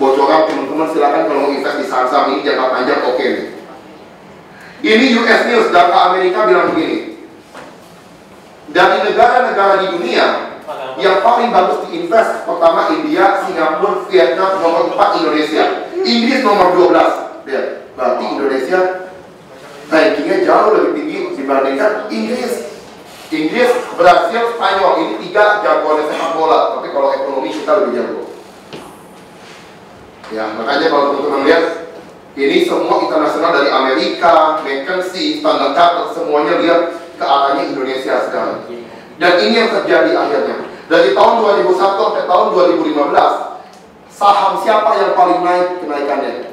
bocoran, teman-teman silakan kalau mau invest di saham-saham ini jangka panjang, oke nih. Ini US News, data Amerika bilang begini. Dari negara-negara di dunia yang paling bagus diinvest, pertama India, Singapura, Vietnam, nomor 4 Indonesia. Inggris nomor 12. Lihat, berarti Indonesia rankingnya jauh lebih tinggi dibandingkan Inggris. Inggris, Brasil, Spanyol, ini 3 jagoan sepak bola. Tapi kalau ekonomi kita lebih jago. Ya, makanya kalau teman-teman lihat, ini semua internasional dari Amerika, McKinsey, Standard Chartered, semuanya lihat ke arahnya Indonesia sekarang. Dan ini yang terjadi akhirnya. Dari tahun 2001 sampai tahun 2015, saham siapa yang paling naik kenaikannya?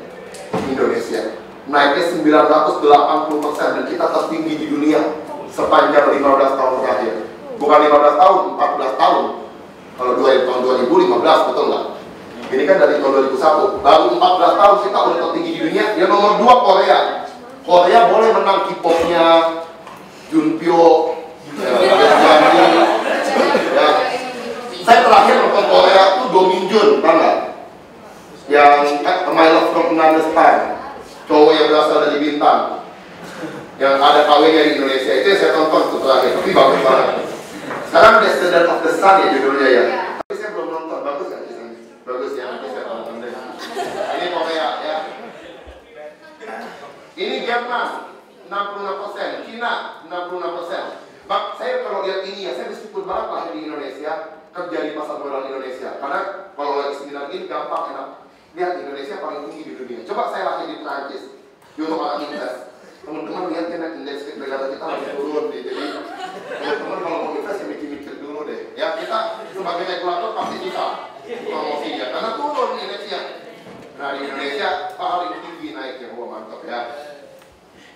Indonesia. Naiknya 980%, dan kita tertinggi di dunia sepanjang 15 tahun terakhir. Bukan 15 tahun, 14 tahun. Kalau tahun 2015, betul nggak? Ini kan dari tahun 2001. Baru 14 tahun kita udah tertinggi di dunia. Yang nomor 2 Korea. Korea boleh menang K-popnya Junpyo, ya. Saya terakhir nonton Korea tuh Do Min-jun, tahu nggak? Yang My Love From Another Star, cowok yang berasal dari bintang, yang ada kawinnya di Indonesia. Itu yang saya tonton tuh terakhir, tapi bagus banget. Sekarang Descendant of the Sun ya judulnya ya. Tapi saya belum nonton, bagus nggak sih? Bagus ya, nanti saya tonton deh. Ini Korea ya. Ini Jerman 66%, Cina 66%. Saya kalau lihat ini ya, saya bersyukur banget lahir di Indonesia, kerja di pasar modal Indonesia. Karena kalau lagi seminar ini gampang, enak. Lihat Indonesia paling tinggi di dunia. Coba saya lahir di Prancis, di orang invest. Teman-teman lihat kan indeks negara kita lagi turun nih. Jadi teman-teman kalau mau invest ya mikir-mikir dulu deh. Ya kita sebagai regulator pasti bisa promosinya, karena turun indeksnya. Nah di Indonesia paling tinggi naiknya, wah mantap ya.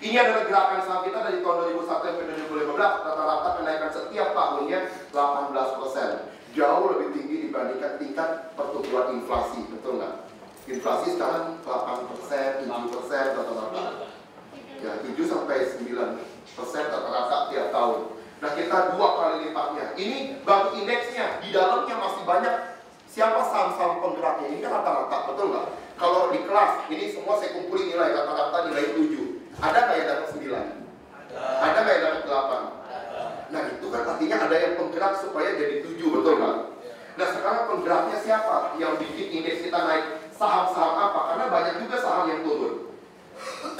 Ini adalah gerakan saham kita dari tahun 2001 sampai 2015, rata-rata kenaikan setiap tahunnya 18%. Jauh lebih tinggi dibandingkan tingkat pertumbuhan inflasi, betul nggak? Inflasi sekarang 8%, 7% rata-rata. Ya, 7 sampai 9% rata-rata tiap tahun. Nah, kita 2 kali lipatnya. Ini baru indeksnya, di dalamnya masih banyak siapa saham-saham penggeraknya. Ini kan rata-rata, betul nggak? Kalau di kelas, ini semua saya kumpulin nilai, rata-rata nilai 7. Ada nggak yang dapat 9? Ada nggak yang dapat 8? Nah, itu kan artinya ada yang penggerak supaya jadi 7, betul nggak? Nah, sekarang penggeraknya siapa yang bikin indeks kita naik? Saham-saham apa? Karena banyak juga saham yang turun.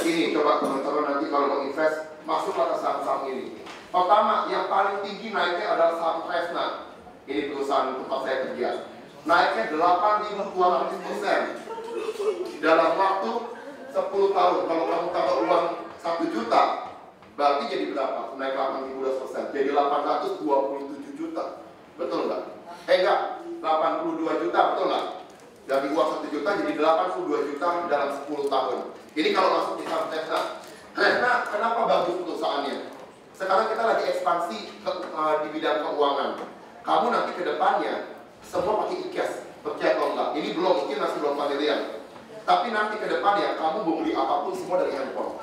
Ini coba teman-teman nanti kalau mau invest, masuklah ke saham-saham ini. Pertama, yang paling tinggi naiknya adalah saham Kresna. Ini perusahaan tempat saya kerja. Naiknya 8.200% dalam waktu 10 tahun. Kalau kamu taruh uang 1 juta, berarti jadi berapa? Naik 8.200%. Jadi 827 juta. Betul nggak? Enggak, 82 juta, betul nggak? Dari uang 1 juta jadi 82 juta dalam 10 tahun. Ini kalau masuk di saham Kresna. Kresna, kenapa bagus perusahaannya? Sekarang kita lagi ekspansi di bidang keuangan. Kamu nanti ke depannya semua pakai e-cash, percaya atau enggak? Ini belum, mungkin masih belum familiar. Tapi nanti ke depannya kamu mau beli apapun semua dari handphone.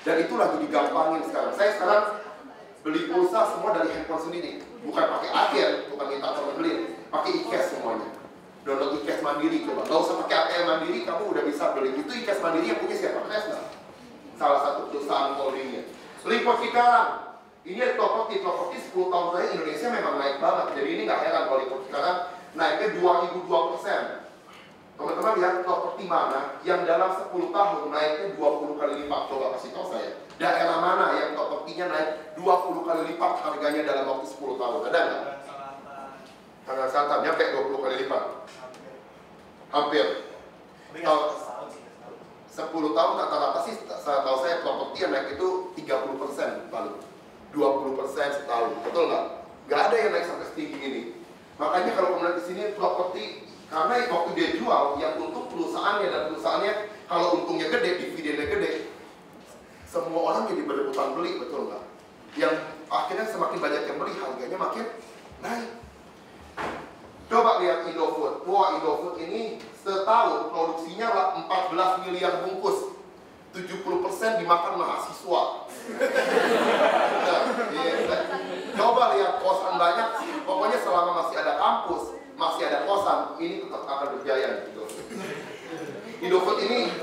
Dan itu lagi digampangin sekarang. Saya sekarang beli pulsa semua dari handphone sendiri. Bukan pakai ATM, bukan minta teman beli, pakai e-cash semuanya. Download e-cash Mandiri coba. Gak usah pakai ATM Mandiri, kamu udah bisa beli. Itu e-cash Mandiri yang punya siapa? Kresna. Salah satu perusahaan holdingnya. Lipo Cikarang. Ini properti 10 tahun terakhir Indonesia memang naik banget. Jadi ini nggak heran kalau Lipo Cikarang naiknya 2002%. Teman-teman lihat properti mana yang dalam 10 tahun naiknya 20 kali lipat. Coba kasih tahu saya. Daerah mana yang propertinya naik 20 kali lipat harganya dalam waktu 10 tahun? Ada nggak? Tangerang Selatan, nyampe 20 kali lipat. Hampir. Kalau 10 tahun rata-rata sih, tahu saya properti yang naik itu 30% paling. 20% setahun, betul nggak? Nggak ada yang naik sampai setinggi ini. Makanya kalau kemudian di sini properti, karena waktu dia jual, yang untung perusahaannya, dan perusahaannya kalau untungnya gede, dividennya gede, semua orang jadi berebutan beli, betul nggak? Yang akhirnya semakin banyak yang beli, harganya makin naik. Coba lihat Indofood. Wah, Indofood ini setahun produksinya 14 miliar bungkus. 70% dimakan mahasiswa. Nah, iya. Coba lihat kosan banyak sih. Pokoknya selama masih ada kampus, masih ada kosan, ini tetap akan berjaya gitu. Indofood ini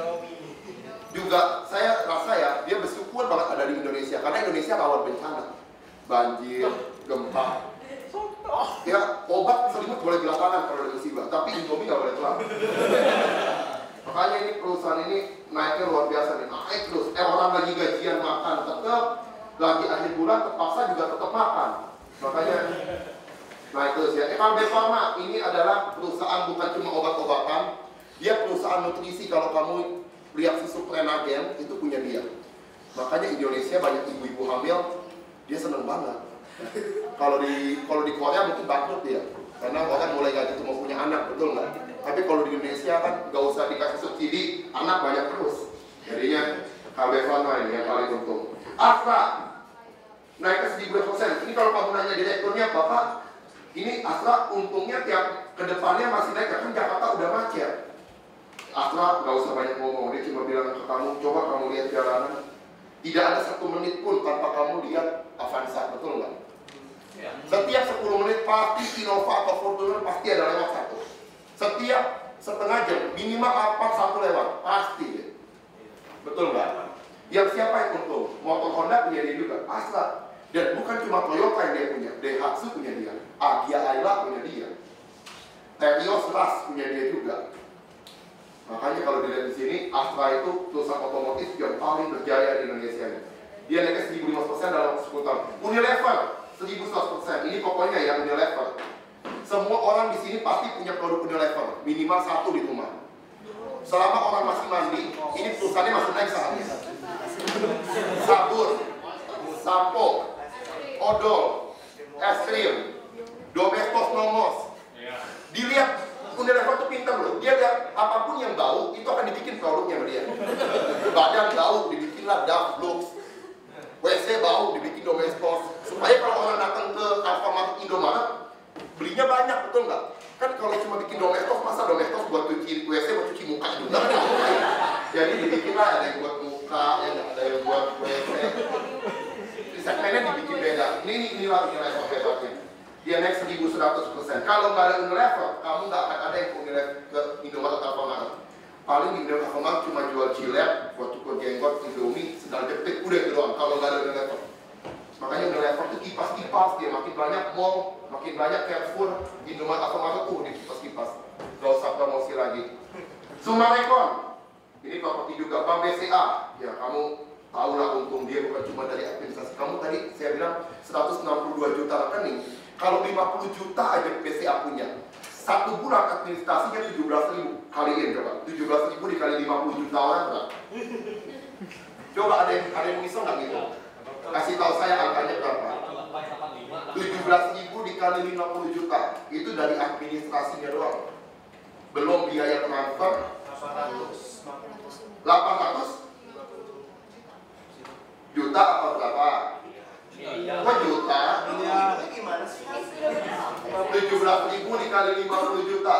juga saya rasa ya, dia bersyukur banget ada di Indonesia karena Indonesia rawan bencana. Banjir, gempa. Ya, obat selimut boleh belakangan kalau ada musibah, tapi Indomie nggak boleh telat. Makanya ini perusahaan ini naiknya luar biasa nih, naik terus. Orang lagi gajian makan tetap, lagi akhir bulan terpaksa juga tetap makan. Makanya naik terus ya. Kalbe Pharma ini adalah perusahaan bukan cuma obat-obatan, dia perusahaan nutrisi. Kalau kamu lihat susu Prenagen itu punya dia. Makanya Indonesia banyak ibu-ibu hamil, dia seneng banget. Kalau di Korea mungkin bangkrut dia, karena orang mulai gaji cuma punya anak, betul nggak? Tapi kalau di Indonesia kan nggak usah dikasih subsidi, anak banyak terus. Jadinya Kalbe Pharma ini yang paling untung. Astra naik ke 1.000%. Ini kalau kamu nanya direkturnya, Bapak, ini Astra untungnya tiap kedepannya masih naik, kan Jakarta udah macet. Astra nggak usah banyak ngomong, dia cuma bilang ke kamu, coba kamu lihat jalanan. Tidak ada 1 menit pun tanpa kamu lihat Avanza, betul nggak? Setiap 10 menit pasti Innova atau Fortuner pasti ada lewat satu. Setiap setengah jam minimal apa satu lewat pasti. Betul nggak? Yang siapa yang untung? Motor Honda punya dia juga, Astra. Dan bukan cuma Toyota yang dia punya, Daihatsu punya dia, Agia Ayla punya dia, Terios Ras punya dia juga. Makanya kalau dilihat di sini, Astra itu perusahaan otomotif yang paling berjaya di Indonesia. Dia naiknya 1.500% dalam 10 tahun. Unilever 1.100%. Ini pokoknya ya Unilever. Semua orang di sini pasti punya produk Unilever, minimal 1 di rumah. Selama orang masih mandi, ini perusahaannya masih naik sahamnya. Sabun, sampo, odol, es krim, Domestos Nomos. Dilihat Unilever tuh pintar loh. Dia lihat apapun yang bau itu akan dibikin produknya sama dia. Badan bau dibikinlah Dove Lux. WC bau dibikin Domestos. Supaya kalau orang datang ke Alfamart, Indomaret, belinya banyak, betul nggak? Kan kalau cuma bikin domestos, masa domestos buat cuci WC, buat cuci muka juga kan? Jadi dibikinlah ada yang buat muka, ada yang buat WC. Segmennya dibikin beda. Inilah Unilever hebatnya. Dia naik 1100%. Kalau nggak ada Unilever, kamu nggak akan ada yang Unilever ke Indomaret atau Alfamart. Paling Indomaret atau Alfamart cuma jual Gillette, buat cukur jenggot, Indomie, sedang jepit, udah itu doang. Kalau nggak ada Unilever. Makanya Unilever itu kipas-kipas, dia makin banyak mall, makin banyak Carrefour, Indomaret atau Alfamart tuh di kipas-kipas. Gak usah promosi lagi. Sumarekon, ini properti juga. Bank BCA, ya kamu tahu lah untung dia bukan cuma dari administrasi. Kamu tadi saya bilang 162 juta rekening. Kalau 50 juta aja BCA punya. Satu bulan administrasinya 17.000. Kaliin coba. 17.000 dikali 50 juta orang berapa? Coba ada yang bisa nggak gitu? Kasih tahu saya angkanya berapa? 17.000 dikali 50 juta. Itu dari administrasinya doang. Belum biaya transfer 800 juta apa berapa? Kok juta? 17.000 dikali 50 juta.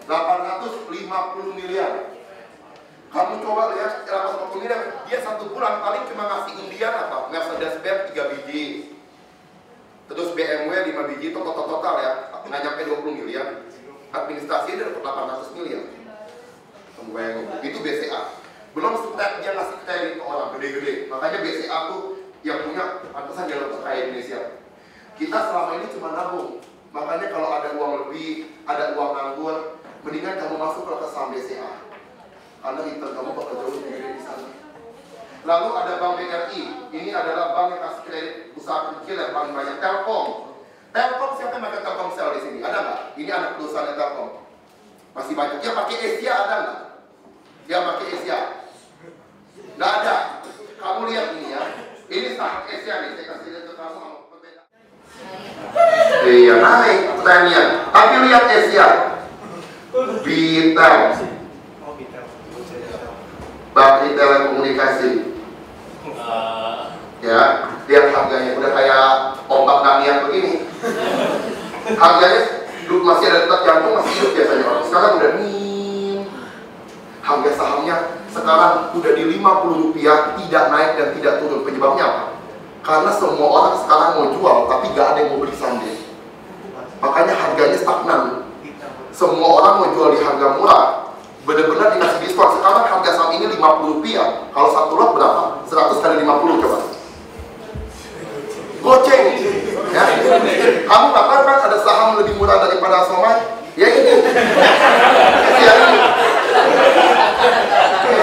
850 miliar. Kamu coba lihat 850 miliar, dia satu bulan paling cuma ngasih undian apa? Mercedes-Benz 3 biji. Terus BMW 5 biji, total ya, nggak nyampe 20 miliar. Administrasi dia dapat 800 miliar. Itu BCA. Belum setiap dia ngasih kredit ke orang gede-gede. Makanya BCA tuh yang punya pantesan dia lebih kaya Indonesia. Kita selama ini cuma nabung. Makanya kalau ada uang lebih, ada uang nganggur, mendingan kamu masuk ke saham BCA. Karena return kamu bakal jauh lebih gede di sana. Lalu ada Bank BRI. Ini adalah bank yang kasih kredit usaha kecil yang paling banyak. Telkom. Telkom, siapa yang pakai Telkomsel di sini? Ada nggak? Ini anak perusahaan Telkom. Masih banyak. Yang pakai Asia ada nggak? Yang pakai Asia? Nggak ada. Kamu lihat ini ya. Ini saham Asia nih. Saya kasih lihat ke kamu sama perbedaan. Iya naik trennya. Tapi lihat Asia. Bitel. Bakti telekomunikasi. Ya, lihat harganya udah kayak ombak namian begini. Harganya dulu masih ada detak jantung, masih hidup biasanya. Sekarang udah nih. Harga sahamnya sekarang udah di 50 rupiah, tidak naik dan tidak turun. Penyebabnya apa? Karena semua orang sekarang mau jual, tapi gak ada yang mau beli saham dia. Makanya harganya stagnan. Semua orang mau jual di harga murah, benar-benar dikasih diskon. Sekarang harga saham ini 50 rupiah. Kalau satu lot berapa? 100 kali 50 coba. Goceng. Ya. Kamu nggak tahu kan ada saham lebih murah daripada Somai? Ya ini. Ya ini.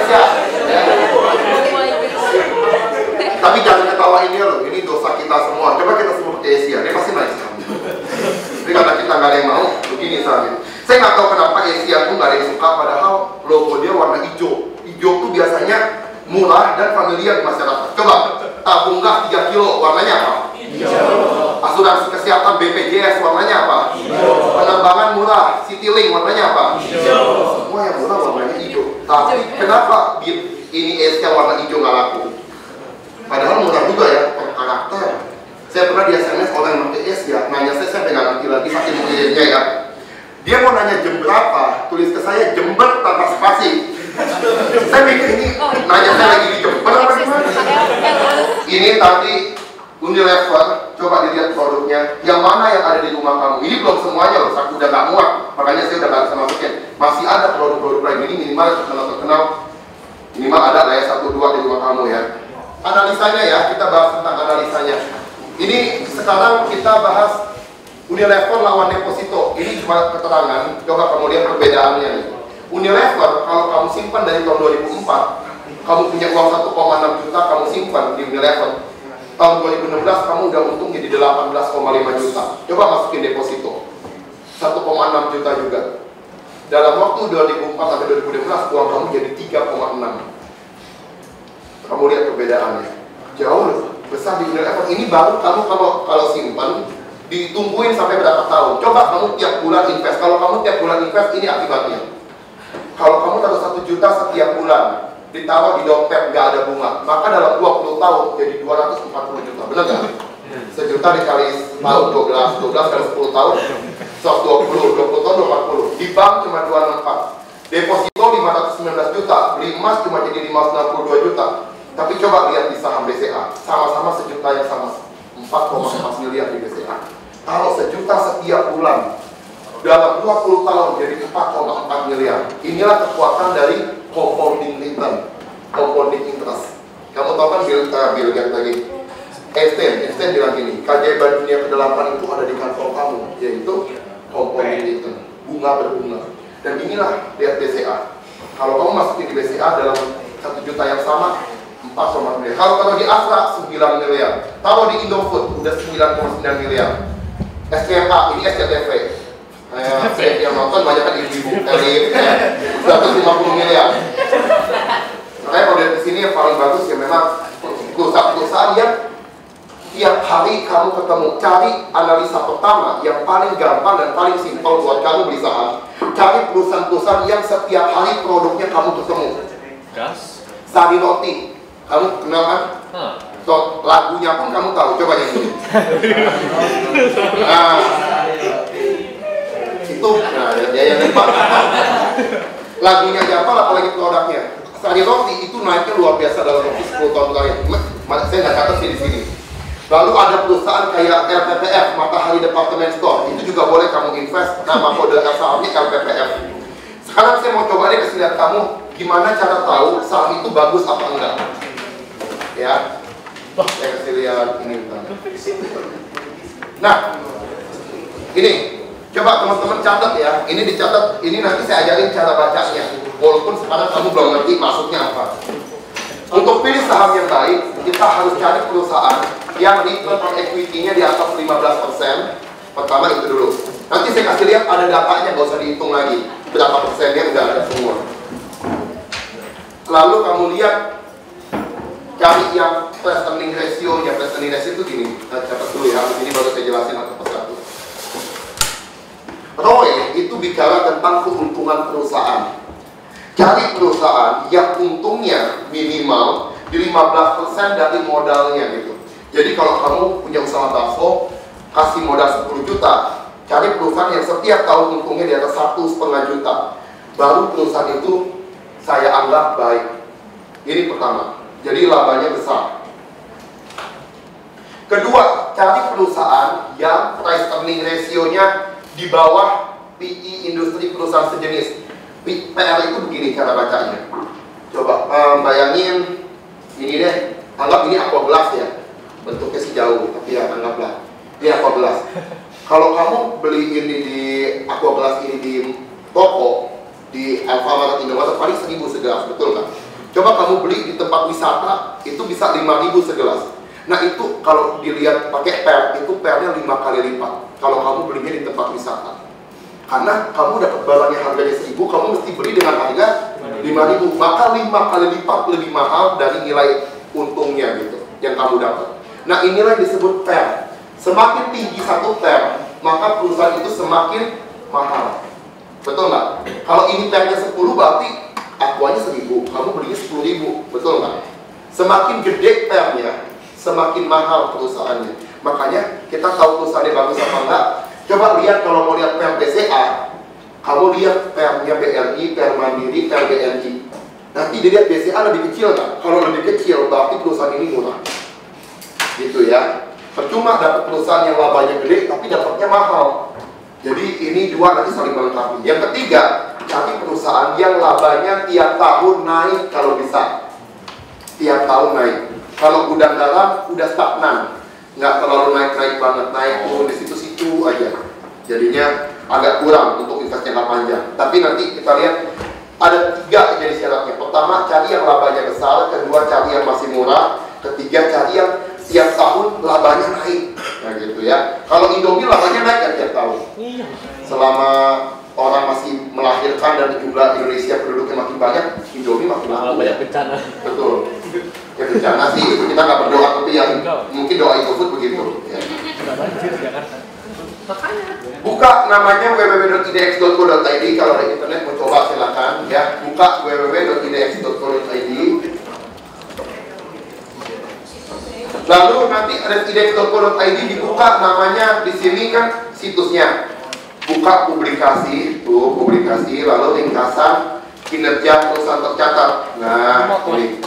Ya. Tapi jangan ketawain dia loh. Ini dosa kita semua. Coba kita semua pakai Asia. Dia pasti naik saham. Tapi karena kita nggak ada yang mau, begini sahamnya. Saya nggak tahu kenapa Asia tuh nggak ada yang suka, padahal logo dia warna hijau. Hijau tuh biasanya murah dan familiar di masyarakat. Coba tabung gas 3 kilo, warnanya apa? Hijau. Asuransi kesehatan BPJS warnanya apa? Hijau. Penerbangan murah, Citylink warnanya apa? Hijau. Semua yang murah warnanya hijau. Tapi kenapa ini Asia warna hijau nggak laku? Padahal murah juga ya, per karakter. Saya pernah di SMS orang yang pakai Asia, nanya saya nggak ngerti lagi saking mengirinya ya. Dia mau nanya jam berapa, tulis ke saya Jember tanpa spasi. Saya mikir ini nanya saya lagi di Jember apa gimana? Ini tadi Unilever, coba dilihat produknya. Yang mana yang ada di rumah kamu? Ini belum semuanya loh, saya udah nggak muat. Makanya saya udah nggak bisa masukin. Masih ada produk-produk lain ini minimal terkenal. Minimal ada lah ya 1-2 di rumah kamu ya. Analisanya ya, kita bahas tentang analisanya. Ini sekarang kita bahas Unilever lawan deposito. Ini cuma keterangan. Coba kamu lihat perbedaannya nih. Unilever kalau kamu simpan dari tahun 2004, kamu punya uang 1,6 juta kamu simpan di Unilever. Tahun 2016 kamu udah untung jadi 18,5 juta. Coba masukin deposito 1,6 juta juga. Dalam waktu 2004 sampai 2016 uang kamu jadi 3,6. Kamu lihat perbedaannya. Jauh besar di Unilever. Ini baru kamu kalau simpan ditungguin sampai berapa tahun. Coba kamu tiap bulan invest. Kalau kamu tiap bulan invest, ini akibatnya. Kalau kamu taruh 1 juta setiap bulan, ditaruh di dompet nggak ada bunga, maka dalam 20 tahun jadi 240 juta, benar nggak? Sejuta dikali tahun 12 kali 10 tahun 120 tahun 240. Di bank cuma 264. Deposito 519 juta, beli emas cuma jadi 562 juta. Tapi coba lihat di saham BCA, sama-sama sejuta yang sama, 4,4 miliar di BCA. Kalau sejuta setiap bulan, dalam 20 tahun jadi 4,4 miliar. Inilah kekuatan dari compounding return, compounding interest. Kamu tahu kan Bill Gates lagi? Einstein bilang gini, keajaiban dunia ke-8 itu ada di kantong kamu, yaitu compounding return, bunga berbunga. Dan inilah lihat BCA. Kalau kamu masukin di BCA dalam 1 juta yang sama, 4,4 miliar. Kalau taruh di Astra 9 miliar. Taruh di Indofood udah 9,9 miliar. SCMA ini SCTV. Yang nonton banyak kan ibu-ibu elit, 150 miliar. Makanya kalau dari sini yang paling bagus ya memang perusahaan yang tiap hari kamu ketemu. Cari analisa pertama yang paling gampang dan paling simpel buat kamu beli saham. Cari perusahaan-perusahaan yang setiap hari produknya kamu ketemu. Sari Roti, kamu kenal kan? So, lagunya pun kamu tahu, coba nyanyi. Nah, itu, dia yang lupa. Lagunya siapa, apalagi produknya. Sari Roti itu naiknya luar biasa dalam waktu 10 tahun terakhir. Saya nggak catat sih di sini. Lalu ada perusahaan kayak LPPF, Matahari Department Store, itu juga boleh kamu invest, nama kode sahamnya LPPF. Sekarang saya mau coba deh kasih lihat kamu gimana cara tahu saham itu bagus apa enggak. Ya, saya kasih lihat ini. Nah, ini coba teman-teman catat ya. Ini dicatat, ini nanti saya ajarin cara bacanya. Walaupun sekarang kamu belum ngerti maksudnya apa. Untuk pilih saham yang baik, kita harus cari perusahaan yang return on equity-nya di atas 15%. Pertama itu dulu. Nanti saya kasih lihat ada datanya, nggak usah dihitung lagi. Berapa persennya udah ada semua. Lalu kamu lihat, cari yang price earning ratio-nya. Price earning ratio itu gini, catat dulu ya, ini baru saya jelasin satu persatu. ROE itu bicara tentang keuntungan perusahaan. Cari perusahaan yang untungnya minimal di 15% dari modalnya gitu. Jadi kalau kamu punya usaha bakso, kasih modal 10 juta, cari perusahaan yang setiap tahun untungnya di atas 1,5 juta. Baru perusahaan itu saya anggap baik. Ini pertama. Jadi labanya besar. Kedua, cari perusahaan yang price earning ratio-nya di bawah PE industri perusahaan sejenis. PR itu begini cara bacanya. Coba bayangin ini deh, anggap ini aqua gelas ya. Bentuknya sih jauh, tapi ya anggaplah ini aqua gelas. Kalau kamu beli ini di aqua gelas ini di toko, di Alfamart Indomaret paling 1.000 segelas, betul kan? Coba kamu beli di tempat wisata, itu bisa 5.000 segelas. Nah itu kalau dilihat pakai per, itu pernya 5 kali lipat. Kalau kamu belinya di tempat wisata. Karena kamu dapat barangnya harganya 1.000, kamu mesti beli dengan harga 5.000, maka 5 kali lipat lebih mahal dari nilai untungnya gitu yang kamu dapat. Nah inilah yang disebut per. Semakin tinggi satu per, maka perusahaan itu semakin mahal. Betul nggak? Kalau ini pernya 10 berarti akuanya 1.000, kamu belinya 10.000, betul nggak? Semakin gede pernya, semakin mahal perusahaannya. Makanya kita tahu perusahaannya bagus apa enggak. Coba lihat kalau mau lihat per BCA, kamu lihat pernya BRI, per Mandiri, per BNI. Nanti dilihat BCA lebih kecil kan? Kalau lebih kecil berarti perusahaan ini murah. Gitu ya. Percuma dapat perusahaan yang labanya gede tapi dapatnya mahal. Jadi ini dua nanti saling melengkapi. Yang ketiga, cari perusahaan yang labanya tiap tahun naik kalau bisa. Tiap tahun naik. Kalau gudang garam udah stagnan, nggak terlalu naik-naik banget, naik turun di situ-situ aja. Jadinya agak kurang untuk invest jangka panjang. Tapi nanti kita lihat ada 3 jadi syaratnya. Pertama, cari yang labanya besar. Kedua, cari yang masih murah. Ketiga, cari yang tiap tahun labanya naik. Nah gitu ya. Kalau Indomie labanya naik kan tiap tahun. Selama orang masih melahirkan dan jumlah Indonesia penduduknya makin banyak, Indomie makin laku. Banyak bencana. Betul. Ya bencana sih itu kita nggak berdoa, tapi yang mungkin doa Indofood begitu. Ya. Buka namanya www.idx.co.id. Kalau ada internet mau coba silakan ya. Buka www.idx.co.id. Lalu nanti residence.co.id dibuka, namanya di sini kan situsnya. Buka publikasi, tuh publikasi, lalu ringkasan kinerja perusahaan tercatat. Nah, ini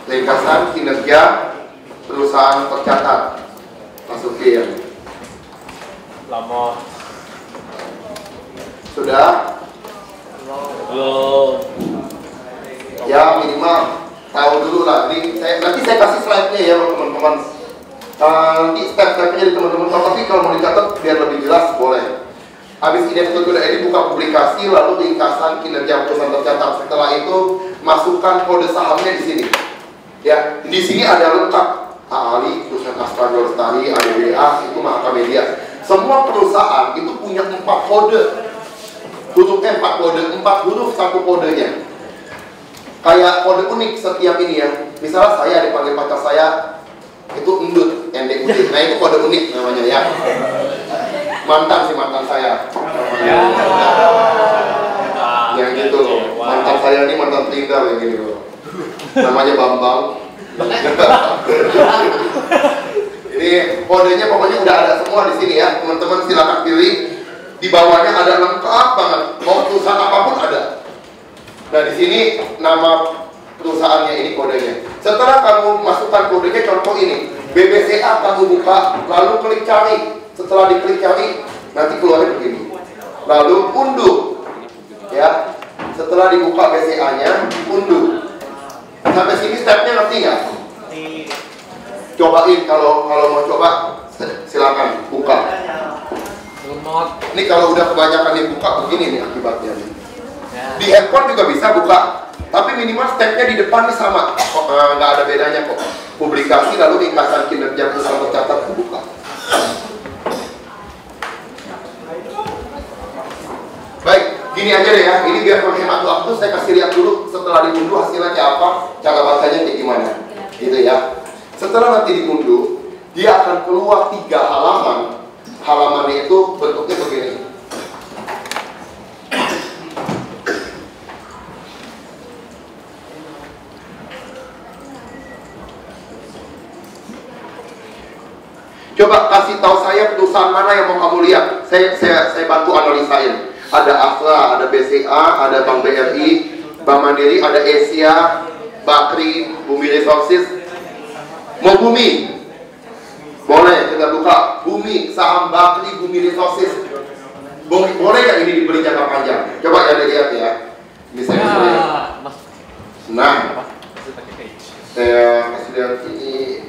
ringkasan kinerja perusahaan tercatat. Masukin. Lama. Sudah? Belum. Ya minimal tahu dulu lah. Nanti saya kasih slide-nya ya teman-teman. Nanti step-stepnya di teman-teman. Tapi kalau mau dicatat biar lebih jelas boleh. Habis identitas.co.id buka publikasi, lalu ringkasan kinerja perusahaan tercatat. Setelah itu masukkan kode sahamnya di sini. Ya, di sini ada lengkap. Ali, perusahaan Astra Lestari, ADBA, itu Mahaka Media. Semua perusahaan itu punya 4 kode. Hurufnya 4 kode, 4 huruf satu kodenya. Kayak kode unik setiap ini ya. Misalnya saya dipanggil pacar saya itu Endut, NDUD. Nah itu kode unik namanya ya. Mantan saya. Yang gitu loh. Mantan saya ini mantan Tinder yang gini loh. Namanya Bambang. Ini kodenya pokoknya udah ada semua di sini ya. Teman-teman silakan pilih. Di bawahnya ada lengkap banget. Mau perusahaan apapun ada. Nah di sini nama perusahaannya ini kodenya. Setelah kamu masukkan kodenya, contoh ini BBCA kamu buka, lalu klik cari. Setelah diklik cari, nanti keluarnya begini. Lalu unduh, ya. Setelah dibuka BCA-nya, unduh. Sampai sini stepnya ngerti nggak? Cobain kalau mau coba, silakan buka. Ini kalau udah kebanyakan dibuka begini nih akibatnya. Di handphone juga bisa buka, tapi minimal stepnya di depan nih sama. Nggak ada bedanya kok. Publikasi lalu ringkasan kinerja perusahaan tercatat buka. Baik, gini aja deh ya. Ini biar menghemat waktu, saya kasih lihat dulu setelah diunduh hasilnya kayak apa, cara bacanya kayak gimana, gitu ya. Setelah nanti diunduh, dia akan keluar 3 halaman. Halamannya itu bentuknya begini. Coba kasih tahu saya perusahaan mana yang mau kamu lihat. Saya bantu analisain. Ada Astra, ada BCA, ada Bank BRI, Bank Mandiri, ada Asia, Bakri, Bumi Resources. Mau Bumi? Boleh, kita buka Bumi, saham Bakri, Bumi Resources. Boleh nggak ini dibeli jangka panjang? Coba ya dilihat ya. Ini saya kasih lihat. Nah, saya kasih lihat ini.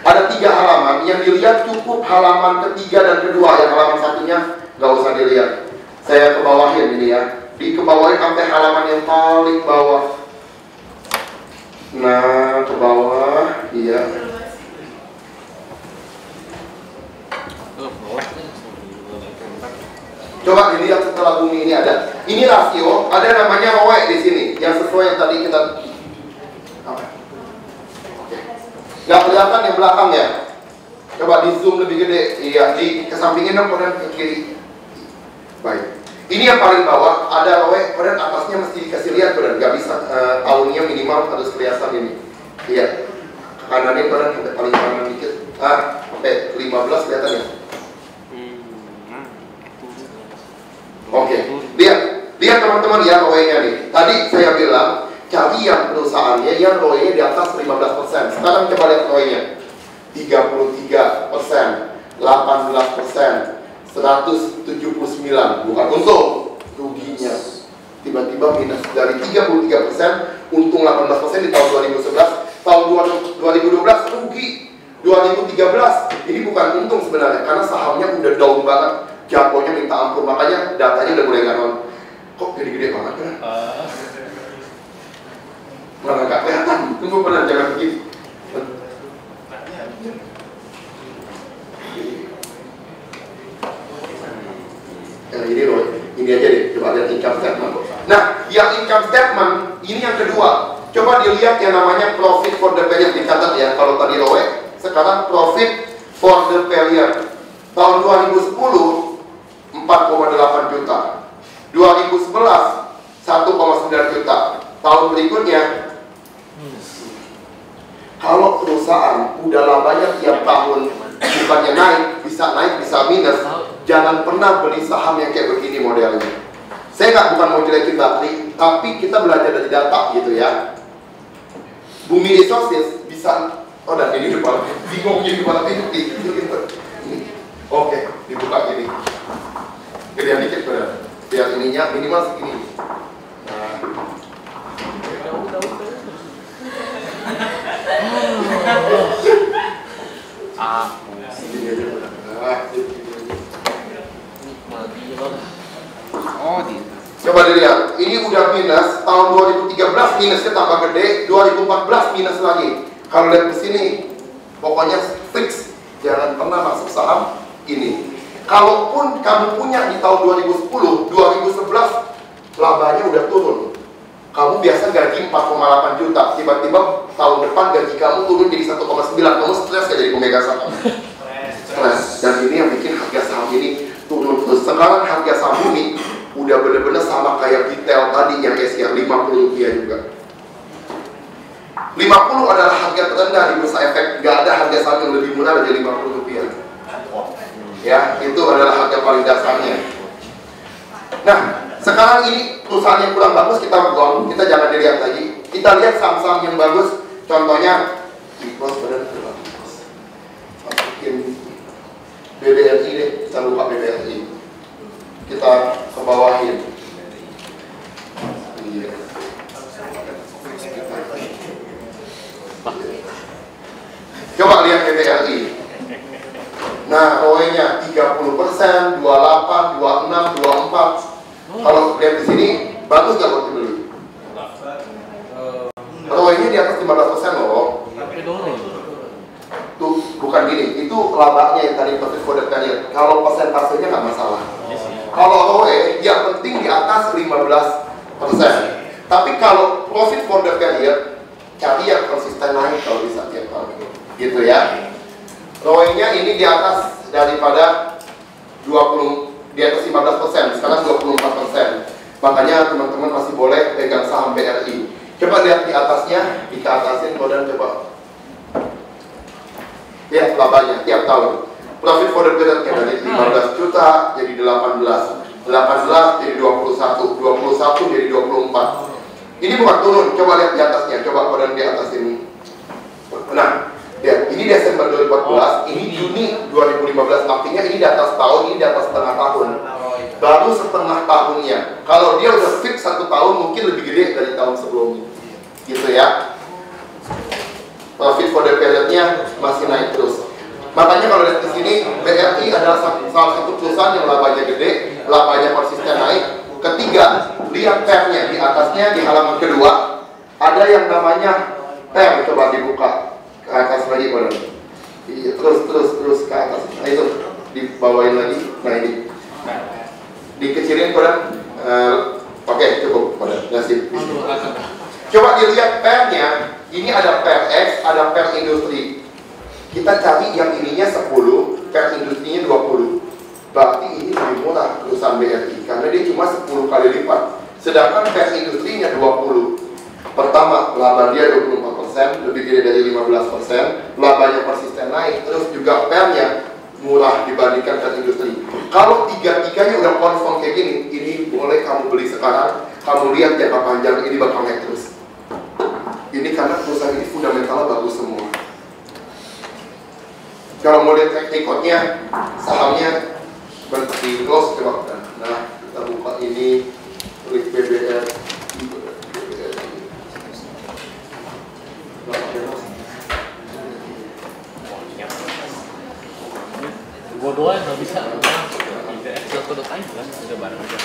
Ada 3 halaman, yang dilihat cukup halaman ketiga dan kedua. Yang halaman satunya nggak usah dilihat. Saya kebawahin ini ya. Dikebawahin sampai halaman yang paling bawah. Nah, ke bawah, iya. Coba dilihat setelah Bumi ini ada. Ini rasio, ada namanya ROE di sini, yang sesuai yang tadi kita. Nggak kelihatan yang belakang ya. Coba di zoom lebih gede. Iya, di kesampingin dong, kemudian ke kiri. Baik. Ini yang paling bawah ada ROE, kemudian atasnya mesti dikasih lihat, kemudian nggak bisa. Tahunnya minimal harus kelihatan ini. Iya. Kanannya kemudian paling kanan dikit. Sampai 15 kelihatan ya. Oke. Lihat teman-teman ya ROE-nya nih. Tadi saya bilang cari yang perusahaannya yang ROE-nya di atas 15%. Sekarang coba lihat ROE-nya. 33%, 18%. 179, bukan untung, ruginya tiba-tiba minus dari 33%, untung 18% di tahun 2011, tahun 2012 rugi 2013. Ini bukan untung sebenarnya, karena sahamnya udah down banget, jatuhnya minta ampun, makanya datanya udah mulai nganon. Kok gede-gede banget kan? Mana nggak kelihatan, tunggu pernah jangan begitu. Ini aja deh, coba lihat income statement. Nah, yang income statement ini yang kedua. Coba dilihat yang namanya profit for the period, dicatat ya. Kalau tadi ROE, sekarang profit for the period. Tahun 2010 4,8 juta. 2011 1,9 juta. Tahun berikutnya Kalau perusahaan udah labanya tiap tahun bukannya naik, bisa minus, jangan pernah beli saham yang kayak begini modelnya. Saya bukan mau jelekin Bakri, tapi kita belajar dari data gitu ya. Bumi Resources bisa, dan ini kepala bingung jadi kepala bingung gitu. Oke, dibuka gini. Gedean dikit benar. Biar ininya minimal segini. Coba dilihat, ini udah minus, tahun 2013 minusnya tambah gede, 2014 minus lagi. Kalau lihat ke sini, pokoknya fix, jangan pernah masuk saham ini. Kalaupun kamu punya di tahun 2010, 2011 labanya udah turun. Kamu biasa gaji 4,8 juta, tiba-tiba tahun depan gaji kamu turun jadi 1,9. Kamu stres gak jadi pemegang saham? Stres. Dan ini yang bikin harga saham ini turun terus. Sekarang harga saham ini udah bener-bener sama kayak detail tadi yang SR, 50 rupiah juga. 50 adalah harga terendah di bursa efek. Gak ada harga saham yang lebih murah dari 50 rupiah. Ya, itu adalah harga paling dasarnya. Nah, sekarang ini perusahaan yang kurang bagus kita buang, kita jangan dilihat lagi. Kita lihat saham-saham yang bagus. Contohnya masukin BBRI deh, jangan lupa BBRI. Kita ke bawahin. Coba lihat BBRI. Nah, ROE-nya 30%, 28, 26, 24. Kalau lihat di sini, bagus nggak buat dibeli? ROE-nya di atas 15% loh. Tuh, bukan gini, itu labanya yang tadi profit for the period. Kalau persentasenya nggak masalah. Kalau ROE, yang penting di atas 15%. Tapi kalau profit for the period, cari yang konsisten naik kalau bisa tiap tahun. Gitu ya. ROE-nya ini di atas daripada 20, di atas 15%, sekarang 24%. Makanya teman-teman masih boleh pegang saham BRI. Coba lihat di atasnya, kita atasin dan coba. Lihat labanya tiap tahun. Profit for the period dari 15 juta jadi 18, 18 jadi 21, 21 jadi 24. Ini bukan turun, coba lihat di atasnya, coba kodan di atas ini. Nah, lihat, ini Desember 2014, ini Juni 2015, artinya ini di atas tahun, ini di atas setengah tahun. Baru setengah tahunnya. Kalau dia udah fix 1 tahun, mungkin lebih gede dari tahun sebelumnya. Gitu ya. Profit for the period-nya masih naik terus. Makanya kalau lihat di sini, BRI adalah salah satu perusahaan yang labanya gede, labanya konsisten naik. Ketiga, lihat tab-nya di atasnya di halaman kedua ada yang namanya tab, coba dibuka ke atas lagi kodan. Iya, terus ke atas. Nah itu dibawain lagi. Nah ini dikecilin kodan. Oke, cukup kodan. Nasib. Coba dilihat tab-nya. Ini ada per X, ada per industri. Kita cari yang ininya 10, per industrinya 20. Berarti ini lebih murah perusahaan BRI karena dia cuma 10 kali lipat. Sedangkan per industrinya 20. Pertama, laba dia 24%, lebih gede dari 15%. Labanya persisten naik, terus juga pernya murah dibandingkan per industri. Kalau tiga-tiganya udah confirm kayak gini, ini boleh kamu beli sekarang. Kamu lihat jangka panjang ini bakal naik terus. Ini karena perusahaan ini fundamentalnya bagus semua. Kalau mau lihat track recordnya, sahamnya berarti close coba. Nah, kita buka ini klik BBR. Bodohan nggak bisa. Kodok aja kan, udah bareng aja.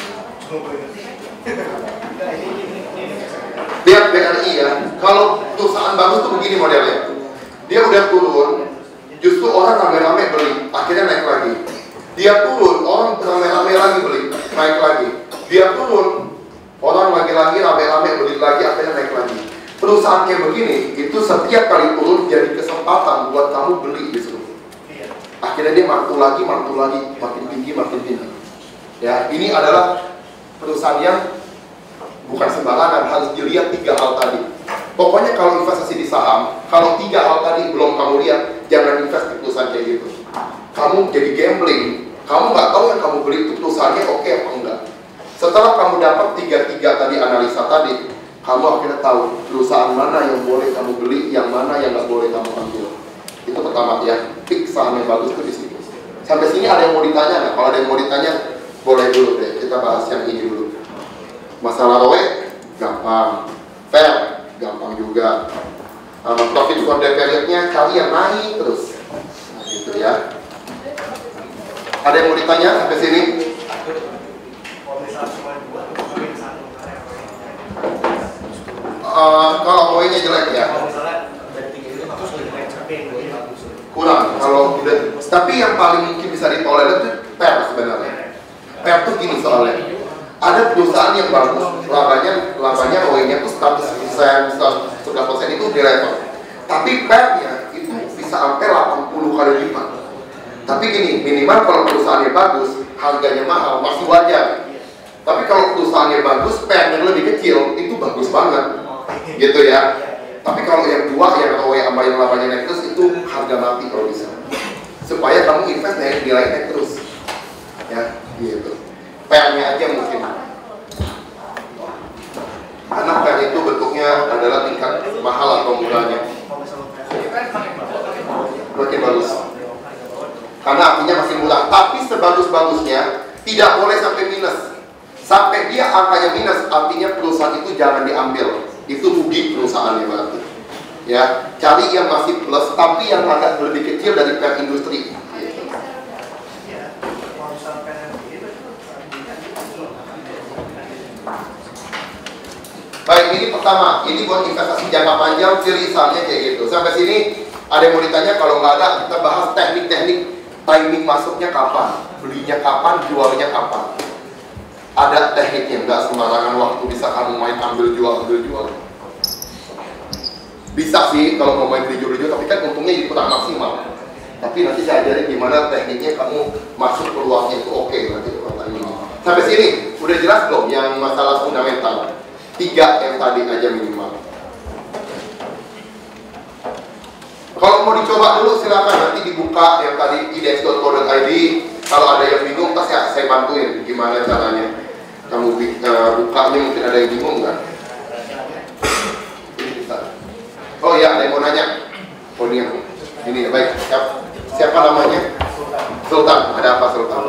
Lihat BRI ya, kalau perusahaan bagus tuh begini modelnya. Dia udah turun, justru orang rame-rame beli, akhirnya naik lagi. Dia turun, orang rame-rame lagi beli, naik lagi. Dia turun, orang lagi-lagi rame-rame beli lagi, akhirnya naik lagi. Perusahaan kayak begini, itu setiap kali turun jadi kesempatan buat kamu beli di situ. Akhirnya dia mantul lagi, makin tinggi. Ya, ini adalah perusahaan yang bukan sembarangan, harus dilihat 3 hal tadi. Pokoknya kalau investasi di saham, kalau 3 hal tadi belum kamu lihat, jangan invest di perusahaan kayak gitu. Kamu jadi gambling, kamu nggak tahu yang kamu beli itu perusahaannya oke apa enggak. Setelah kamu dapat 3 tadi analisa tadi, kamu akhirnya tahu perusahaan mana yang boleh kamu beli, yang mana yang nggak boleh kamu ambil. Itu pertama ya, pick saham yang bagus itu di situ. Sampai sini ada yang mau ditanya nggak? Kalau ada yang mau ditanya, boleh dulu deh. Kita bahas yang ini dulu. Masalah ROE, gampang. Fair, gampang juga. Profit for the period-nya cari yang naik terus. Nah, gitu ya. Ada yang mau ditanya sampai sini? Kalau poinnya jelek ya. Kurang. Kalau udah, tapi yang paling mungkin bisa ditolerir itu PER sebenarnya. PER tuh gini soalnya. Ada perusahaan yang bagus, labanya ROE-nya tuh 100%, 11% itu di level. Tapi PER-nya itu bisa sampai 80 kali lipat. Tapi gini, minimal kalau perusahaannya bagus, harganya mahal, masih wajar. Tapi kalau perusahaannya bagus, PER-nya lebih kecil, itu bagus banget. Gitu ya. Tapi kalau yang dua, yang ROE sama yang labanya naik terus, itu harga mati kalau bisa. Supaya kamu invest nilai naik terus. Ya, gitu. PER-nya aja mungkin. Karena PER itu bentuknya adalah tingkat mahal atau murahnya. Makin bagus. Karena artinya masih murah. Tapi sebagus-bagusnya tidak boleh sampai minus. Sampai dia angkanya minus, artinya perusahaan itu jangan diambil. Itu rugi perusahaannya berarti. Ya, cari yang masih plus, tapi yang agak lebih kecil dari PER industri. Baik, ini pertama, ini buat investasi jangka panjang, ciri sahamnya kayak gitu. Sampai sini ada yang mau ditanya? Kalau nggak ada, kita bahas teknik-teknik timing masuknya kapan, belinya kapan, jualnya kapan. Ada tekniknya, nggak sembarangan waktu bisa kamu main ambil jual. Bisa sih kalau mau main beli jual, tapi kan untungnya jadi kurang maksimal. Tapi nanti saya ajarin gimana tekniknya kamu masuk peluangnya itu oke nanti ini. Sampai sini udah jelas belum yang masalah fundamental? 3 yang tadi aja minimal. Kalau mau dicoba dulu silakan, nanti dibuka yang tadi idex.co.id. Kalau ada yang bingung, pas ya saya bantuin gimana caranya. Kamu bukanya mungkin ada yang bingung nggak? Ini bisa. Oh ya, ada yang mau nanya. Oh ini ya baik. Siapa namanya? Sultan. Ada apa Sultan?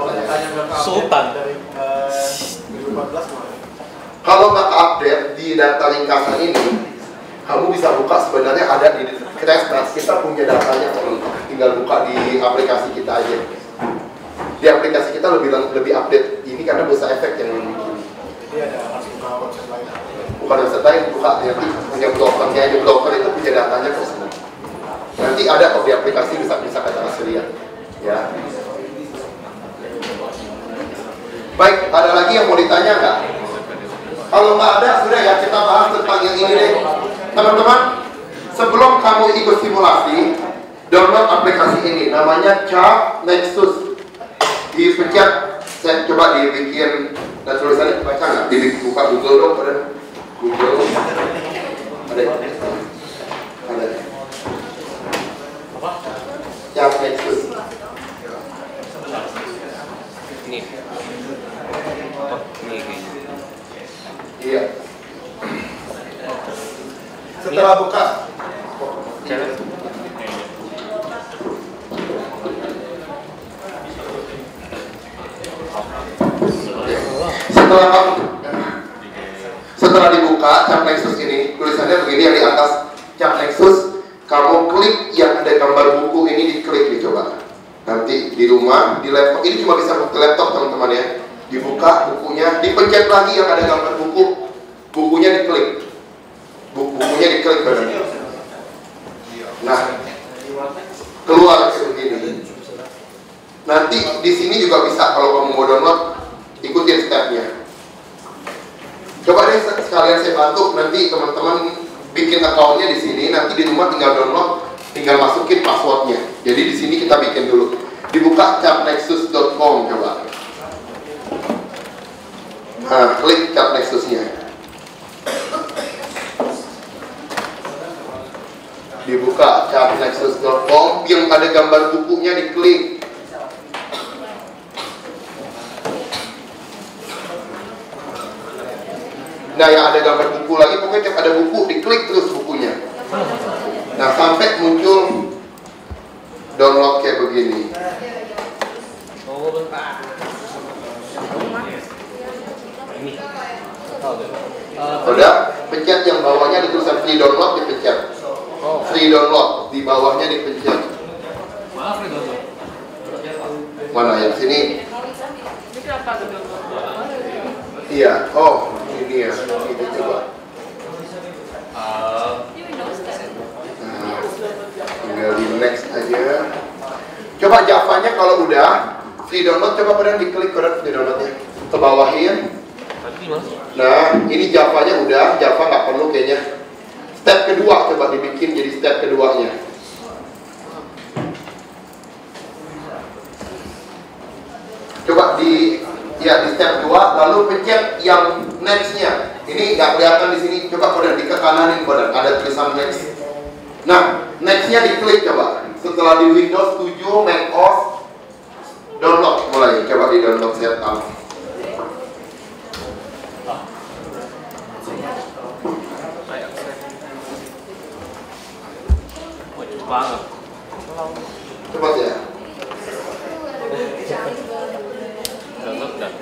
Sultan. Kalau nggak update di data ringkasan ini, kamu bisa buka sebenarnya ada di kita punya datanya, tinggal buka di aplikasi kita aja. Di aplikasi kita lebih update ini karena bursa efek yang bikin. Jadi ada website lain. Bukan website lain, buka nanti punya brokernya aja, broker itu punya datanya kok semua. Nanti ada kok di aplikasi bisa kita kasih lihat. Ya. Baik, ada lagi yang mau ditanya nggak? Kalau nggak ada, sudah ya kita bahas tentang yang ini deh. Teman-teman, sebelum kamu ikut simulasi, download aplikasi ini, namanya Chart Nexus. Dipencet, saya coba dibikin, dan tulisannya baca nggak? Dibuka Google dong, ada Google. Ada. Apa? Chart Nexus. Ini. Oh, ini kayaknya. Iya. Setelah buka, setelah dibuka Chart Nexus ini, tulisannya begini yang di atas Chart Nexus, kamu klik yang ada gambar buku ini, diklik dicoba. Nanti di rumah, di laptop, ini cuma bisa di laptop teman-teman ya. Dibuka bukunya, dipencet lagi yang ada gambar buku, bukunya diklik, bukunya diklik benar. Nah, keluar kayak begini. Nanti di sini juga bisa kalau kamu mau download, ikutin stepnya. Coba deh sekalian saya bantu, nanti teman-teman bikin akunnya di sini, nanti di rumah tinggal download, tinggal masukin passwordnya. Jadi di sini kita bikin dulu. Dibuka chartnexus.com coba. Nah, klik Chart Nexusnya. dibuka chartnexus.com, yang ada gambar bukunya diklik. Nah, yang ada gambar buku lagi, pokoknya tiap ada buku diklik terus bukunya. Nah, sampai muncul download kayak begini. Udah, pencet yang bawahnya ada tulisan free download, dipencet. Free download, di bawahnya dipencet. Mana yang sini? Iya, oh ini ya, ini coba. Nah, tinggal di next aja. Coba Javanya kalau udah free download, coba kalian diklik free downloadnya ke bawahin. Nah, ini Javanya udah, Java nggak perlu kayaknya. Step kedua coba dibikin jadi step keduanya. Coba di step 2, lalu pencet yang next-nya. Ini nggak kelihatan di sini. Coba kalian di ke kananin kalian ada tulisan next. Nah, next-nya diklik coba. Setelah di Windows 7, Mac OS, download mulai. Coba di download setup. Banget. Cepat ya. Download dan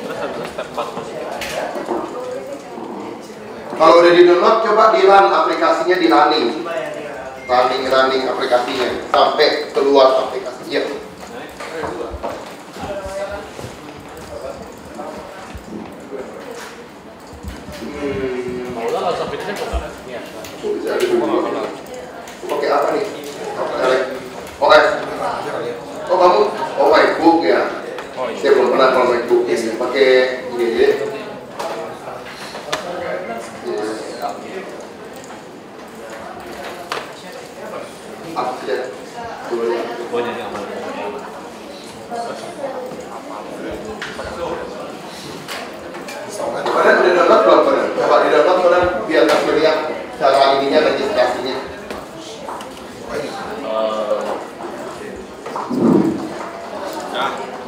terus habis step 4. Kalau udah di download, coba di run aplikasinya, di running aplikasinya sampai keluar aplikasinya. Kalau nggak sampai sini kok Bisa pakai apa nih? Oke. Oh kamu, MacBook ya? Saya belum pernah kalau MacBook ini. Pakai ini aja. Update. Kalian udah download belum kalian? Coba di download kalian biar kasih lihat cara ininya, registrasinya.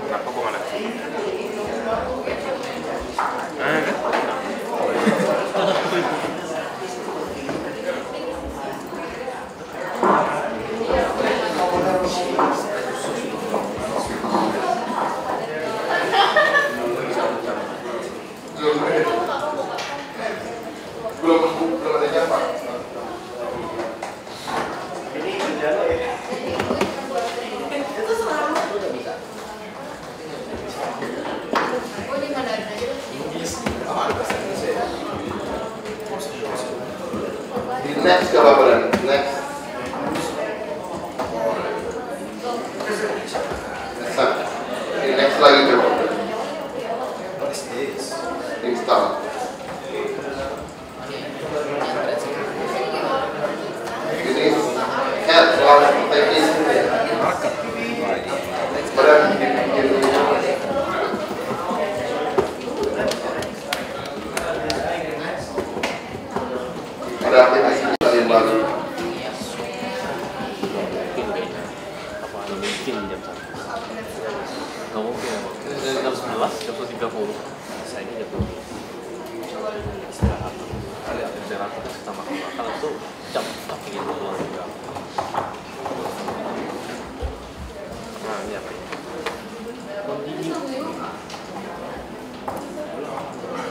Kenapa kok mana? Belum ada nyapa. Next coba kalian, next. Next lagi coba. Install. Ini add launch package. Kalian ada aplikasi yang baru. Mungkin jam 1. Nggak mungkin. Jam 11, jam 30. Saya ini jam 12. Istirahat. Istirahat kita makan itu jam 4 gitu doang juga. Nah, ini apa ini?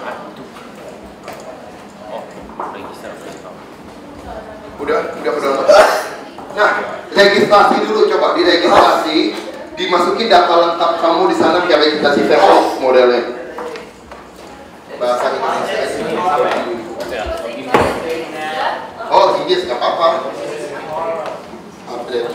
Aduh. Oh, registrasi. Udah Nah, registrasi dulu, coba diregistrasi, dimasukin data lengkap kamu di sana kayak registrasi Facebook modelnya. Bahasa Indonesia. Oh, Inggris nggak apa-apa. Update.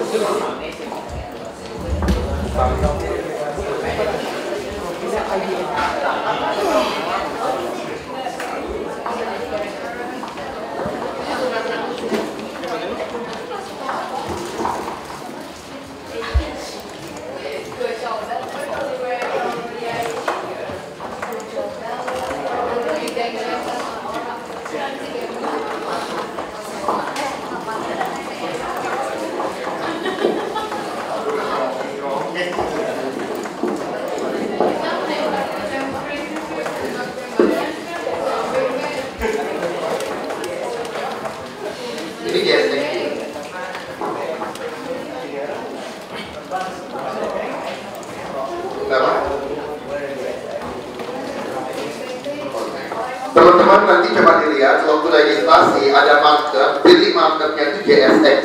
ada market, pilih marketnya itu JSX.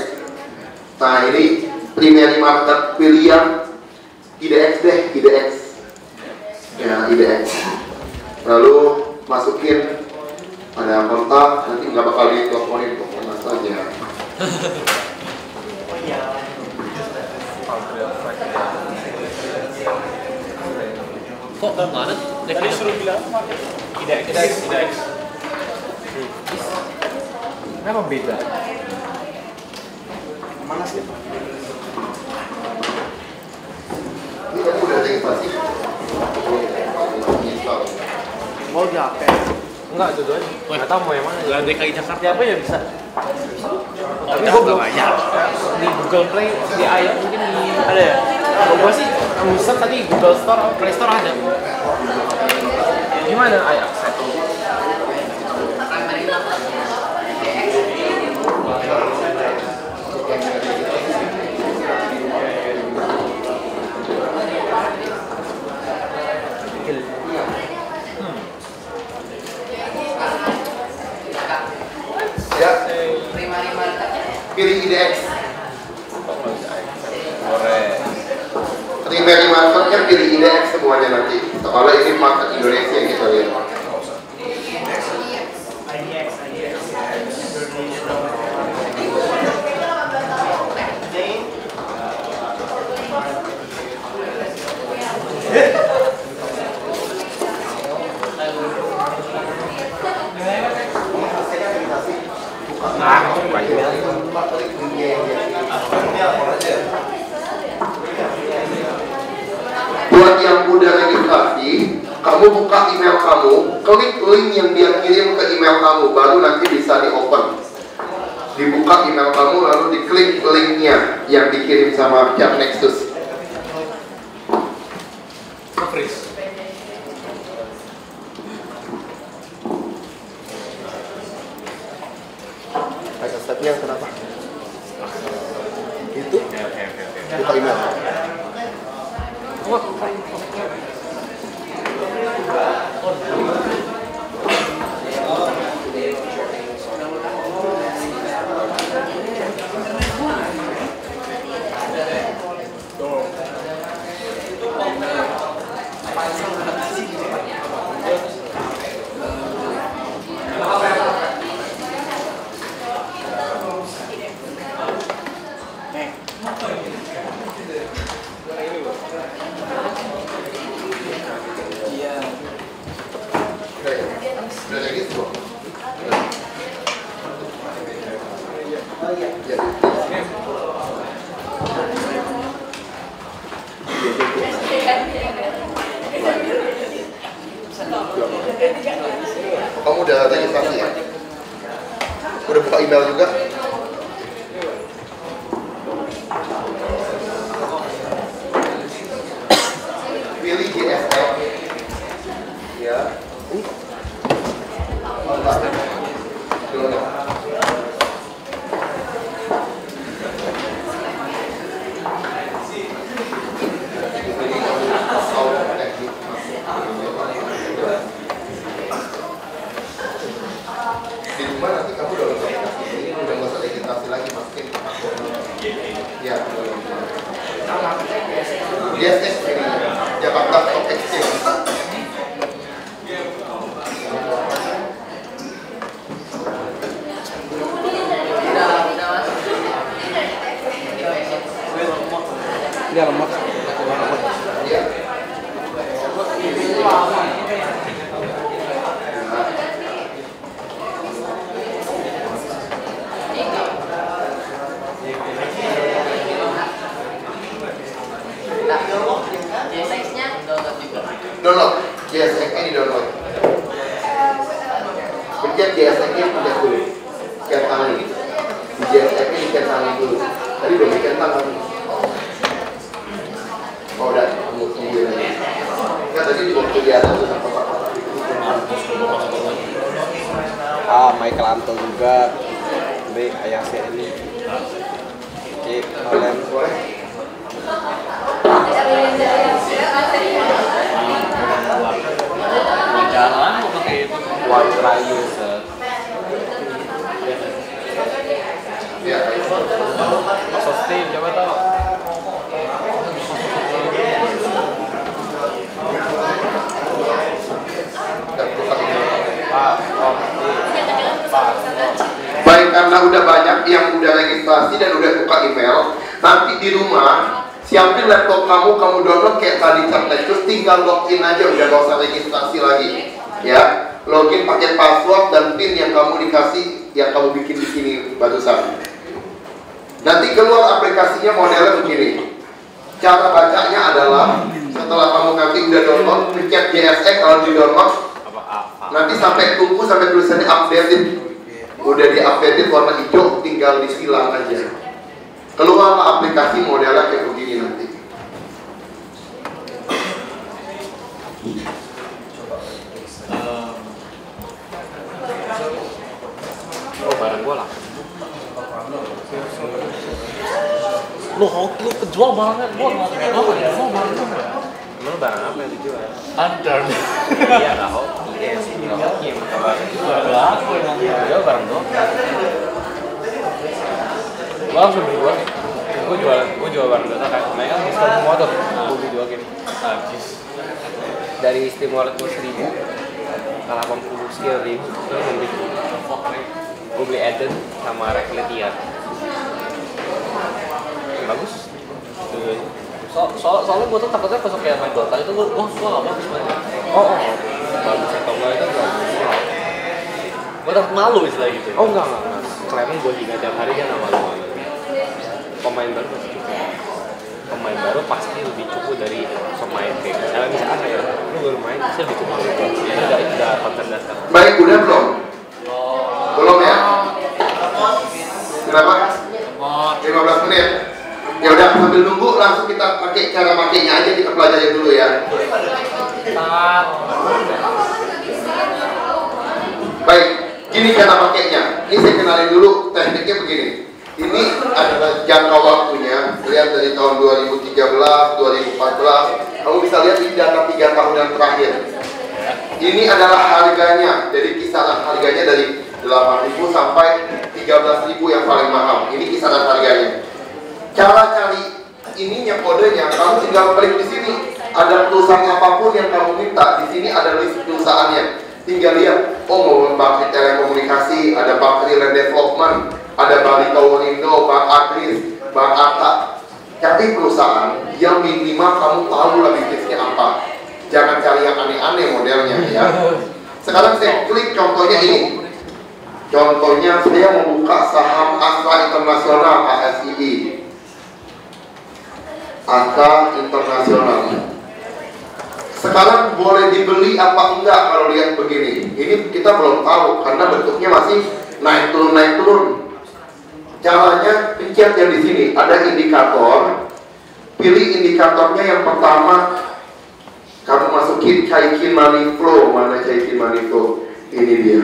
Nah ini primary market, pilih yang IDX deh, IDX. Ya IDX. Lalu masukin pada kontak, nanti nggak bakal diteleponin kok, tenang saja. Kok mana? Tadi suruh bilang IDX. Kenapa beda? Mana sih? Ini kan udah registrasi. Mau di HP? Enggak, dua-duanya. Nggak tahu mau yang mana. Gak DKI Jakarta apa ya bisa? Tapi gue belum bayar. Di Google Play, di iOS mungkin ada ya? Kalau gue sih Amazon tadi Google Store, Play Store ada. Gimana iOS? Ya, pilih IDX. Primary marketnya pilih IDX semuanya nanti. Soalnya ini market Indonesia yang kita lihat. Buat yang udah registrasi, kamu buka email kamu, klik link yang dia kirim ke email kamu, baru nanti bisa di-open. Dibuka email kamu, lalu diklik linknya yang dikirim sama pihak Nexus. Stepnya kenapa? Itu? Buka email. Kamu udah registrasi ya? Udah buka email juga? Pilih GSM. Ya. Di rumah nanti kamu udah nggak usah registrasi lagi, masukin password. Ya, GSX ini Jakarta Stock Exchange. Dia lemot. Ya. Download, GSX ini download. Pencet GSX-nya pencet dulu. Centangin. Di GSX ini centangin dulu. Tadi belum dicentang kan? Oh udah, tungguin aja. Kan tadi di waktu di atas tuh sama kotak-kotak. Michael Anto juga. B ayah saya ini. Kalian Jalan mau pakai itu. One Rayu. karena udah banyak yang udah registrasi dan udah buka email, nanti di rumah siapin laptop kamu download kayak tadi terus tinggal login aja, udah gak usah registrasi lagi ya. Login pakai password dan pin yang kamu dikasih, yang kamu bikin di sini barusan. Nanti keluar aplikasinya modelnya begini. Cara bacanya adalah setelah kamu nanti udah download, pencet JSX kalau di download, nanti sampai tunggu sampai tulisannya updated. Udah di-updated warna hijau, tinggal disilang aja. Keluar aplikasi modelnya kayak begini nanti. Oh, barang gua lah. Lu kejual barangnya gua nggak apa ya? Mau barang apa ya? Emang barang apa yang dijual? Under. Iya nggak hoki, iya sih nggak hoki emang kabar. Aku yang Jual barang doang. gua langsung beli dua nih. Gue jual barang data kan. Mereka kan diskon semua tuh. Gue beli dua gini. Najis. Dari Steam Wallet gue 1000, kalau 80 sekian ribu, gue beli. Gue beli Eden sama Recletian. Bagus. Soalnya gue tuh takutnya pas kayak main Dota itu gue gak bagus mainnya. Oh bagus atau enggak itu bagus. Gue takut malu istilah gitu. Oh enggak. Klaimnya gue juga tiap hari dia gak malu-malu. Pemain baru pasti cukup. Pemain baru pasti lebih cukup dari pemain kayak misalnya ya, lu baru main pasti lebih cukup. Itu udah konten dasar. Baik, udah belum? Belum ya? Berapa? 15 menit. Ya udah, sambil nunggu langsung kita pakai cara pakainya aja, kita pelajari dulu ya. Baik, gini cara pakainya. Ini saya kenalin dulu tekniknya begini. Ini adalah jangka waktunya. Lihat dari tahun 2013, 2014. Kamu bisa lihat di data 3 tahun yang terakhir. Ini adalah harganya. Jadi kisaran harganya dari 8.000 sampai 13.000 yang paling mahal. Ini kisaran harganya. Cara cari ininya, kodenya, kamu tinggal klik di sini. Ada perusahaan apapun yang kamu minta, di sini ada list perusahaannya. Tinggal lihat, oh mau Bakri Telekomunikasi, ada Bakri Land Development, ada Bali Towerindo, Bank Agris, Bank Arta. Cari perusahaan yang minimal kamu tahu lah bisnisnya apa. Jangan cari yang aneh-aneh modelnya ya. Sekarang saya klik contohnya ini. Contohnya saya mau buka saham Astra Internasional ASII. Astra Internasional. Sekarang boleh dibeli apa enggak kalau lihat begini? Ini kita belum tahu karena bentuknya masih naik turun. Caranya pencet yang di sini ada indikator. Pilih indikatornya yang pertama. Kamu masukin Chaikin Money Flow. Mana Chaikin Money Flow? Ini dia.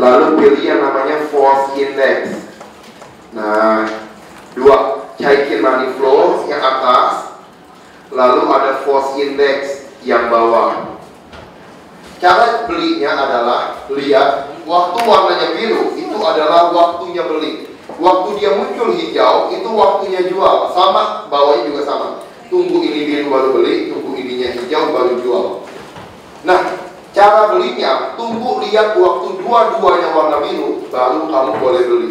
Lalu pilih yang namanya Force Index. Nah, 2 Chaikin Money Flow yang atas. Lalu ada Force Index yang bawah. Cara belinya adalah lihat waktu warnanya biru itu adalah waktunya beli. Waktu dia muncul hijau itu waktunya jual. Sama, bawahnya juga sama. Tunggu ini biru baru beli, tunggu ininya hijau baru jual. Nah, cara belinya tunggu lihat waktu dua-duanya warna biru baru kamu boleh beli.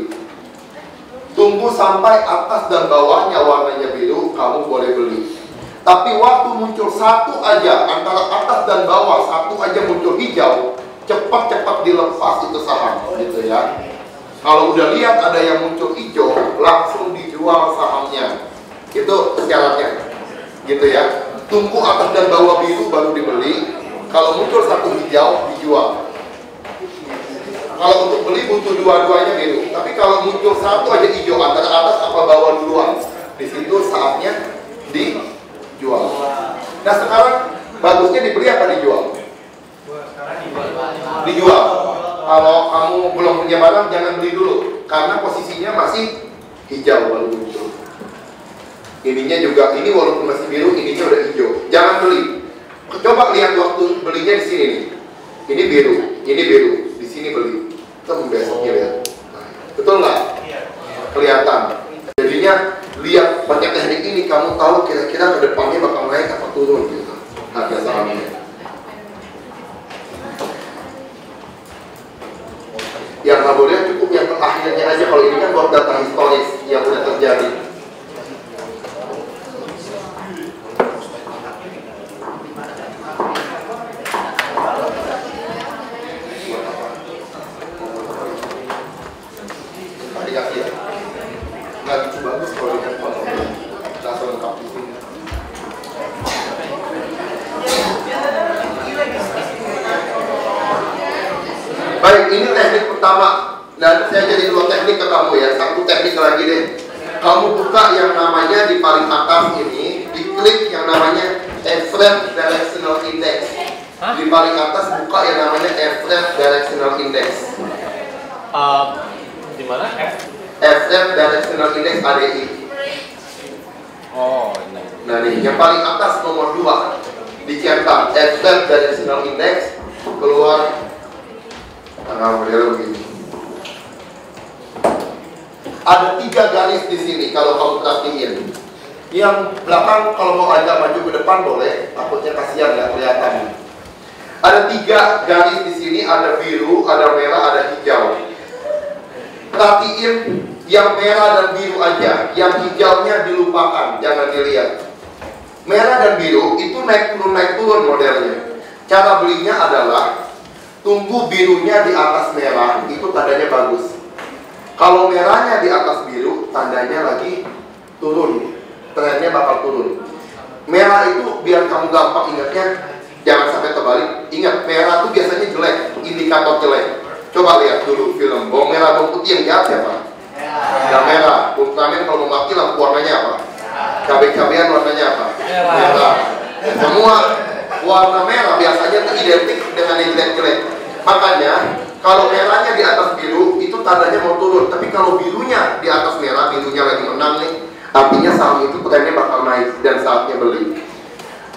Tunggu sampai atas dan bawahnya warnanya biru kamu boleh beli. Tapi waktu muncul satu aja antara atas dan bawah, satu aja muncul hijau, cepat-cepat dilepas itu saham gitu ya. Kalau udah lihat ada yang muncul hijau, langsung dijual sahamnya. Itu syaratnya. Gitu ya. Tunggu atas dan bawah biru baru dibeli. Kalau muncul satu hijau, dijual. Kalau untuk beli butuh dua-duanya biru. Tapi kalau muncul satu aja hijau antara atas apa bawah duluan, di situ saatnya dijual. Nah sekarang bagusnya dibeli apa dijual? Dijual. Kalau kamu belum punya barang jangan beli dulu karena posisinya masih hijau baru muncul. Ininya juga, ini walaupun masih biru, ininya udah hijau. Jangan beli. Coba lihat waktu belinya di sini nih. Ini biru, di sini beli. Kita besoknya lihat. Betul nggak? Kelihatan. Jadinya lihat pakai teknik ini kamu tahu kira-kira ke depannya bakal naik apa turun gitu harga sahamnya. Yang nggak boleh cukup yang terakhirnya aja. Kalau ini kan buat data historis yang udah terjadi. Dikasih ya. Nggak gitu bagus kalau di handphone. Langsung lengkap di sini. Baik, ini teknik pertama. Dan saya jadi 2 teknik ke kamu ya. 1 teknik lagi deh. Kamu buka yang namanya di paling atas ini, diklik yang namanya Average Directional Index. Di paling atas buka yang namanya Average Directional Index. Di mana? Average Directional Index ADI. Oh, ini. Nah nih, yang paling atas nomor 2 dicetak Average Directional Index, keluar model begini. Ada 3 garis di sini kalau kamu perhatiin. Yang belakang kalau mau agak maju ke depan boleh, takutnya kasihan nggak kelihatan. Ada 3 garis di sini, ada biru, ada merah, ada hijau. Perhatiin yang merah dan biru aja, yang hijaunya dilupakan, jangan dilihat. Merah dan biru itu naik turun modelnya. Cara belinya adalah tunggu birunya di atas merah, itu tandanya bagus. Kalau merahnya di atas biru, tandanya lagi turun, trennya bakal turun. Merah itu biar kamu gampang ingatnya, jangan sampai terbalik. Ingat, merah itu biasanya jelek, indikator jelek. Coba lihat dulu film bawang merah bawang putih yang jahat siapa? Yang merah. Ultraman kalau mau mati lampu warnanya apa? Cabai-cabean warnanya apa? Merah. Semua warna merah biasanya itu identik dengan yang jelek-jelek. Makanya kalau merahnya di atas biru itu tandanya mau turun. Tapi kalau birunya di atas merah, birunya lagi menang nih, artinya saham itu trennya bakal naik dan saatnya beli.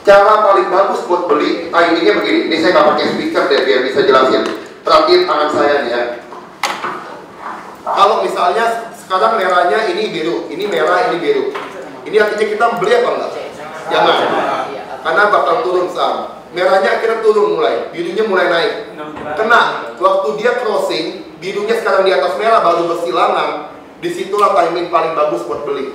Cara paling bagus buat beli, timingnya begini. Ini saya nggak pakai speaker deh biar bisa jelasin. Perhatiin tangan saya nih ya. Kalau misalnya sekarang merahnya ini biru, ini merah, ini biru. Ini artinya kita beli apa enggak? Jangan. Karena bakal turun saham. Merahnya akhirnya turun mulai, birunya mulai naik. Kena, waktu dia crossing, birunya sekarang di atas merah baru bersilangan. Disitulah timing paling bagus buat beli.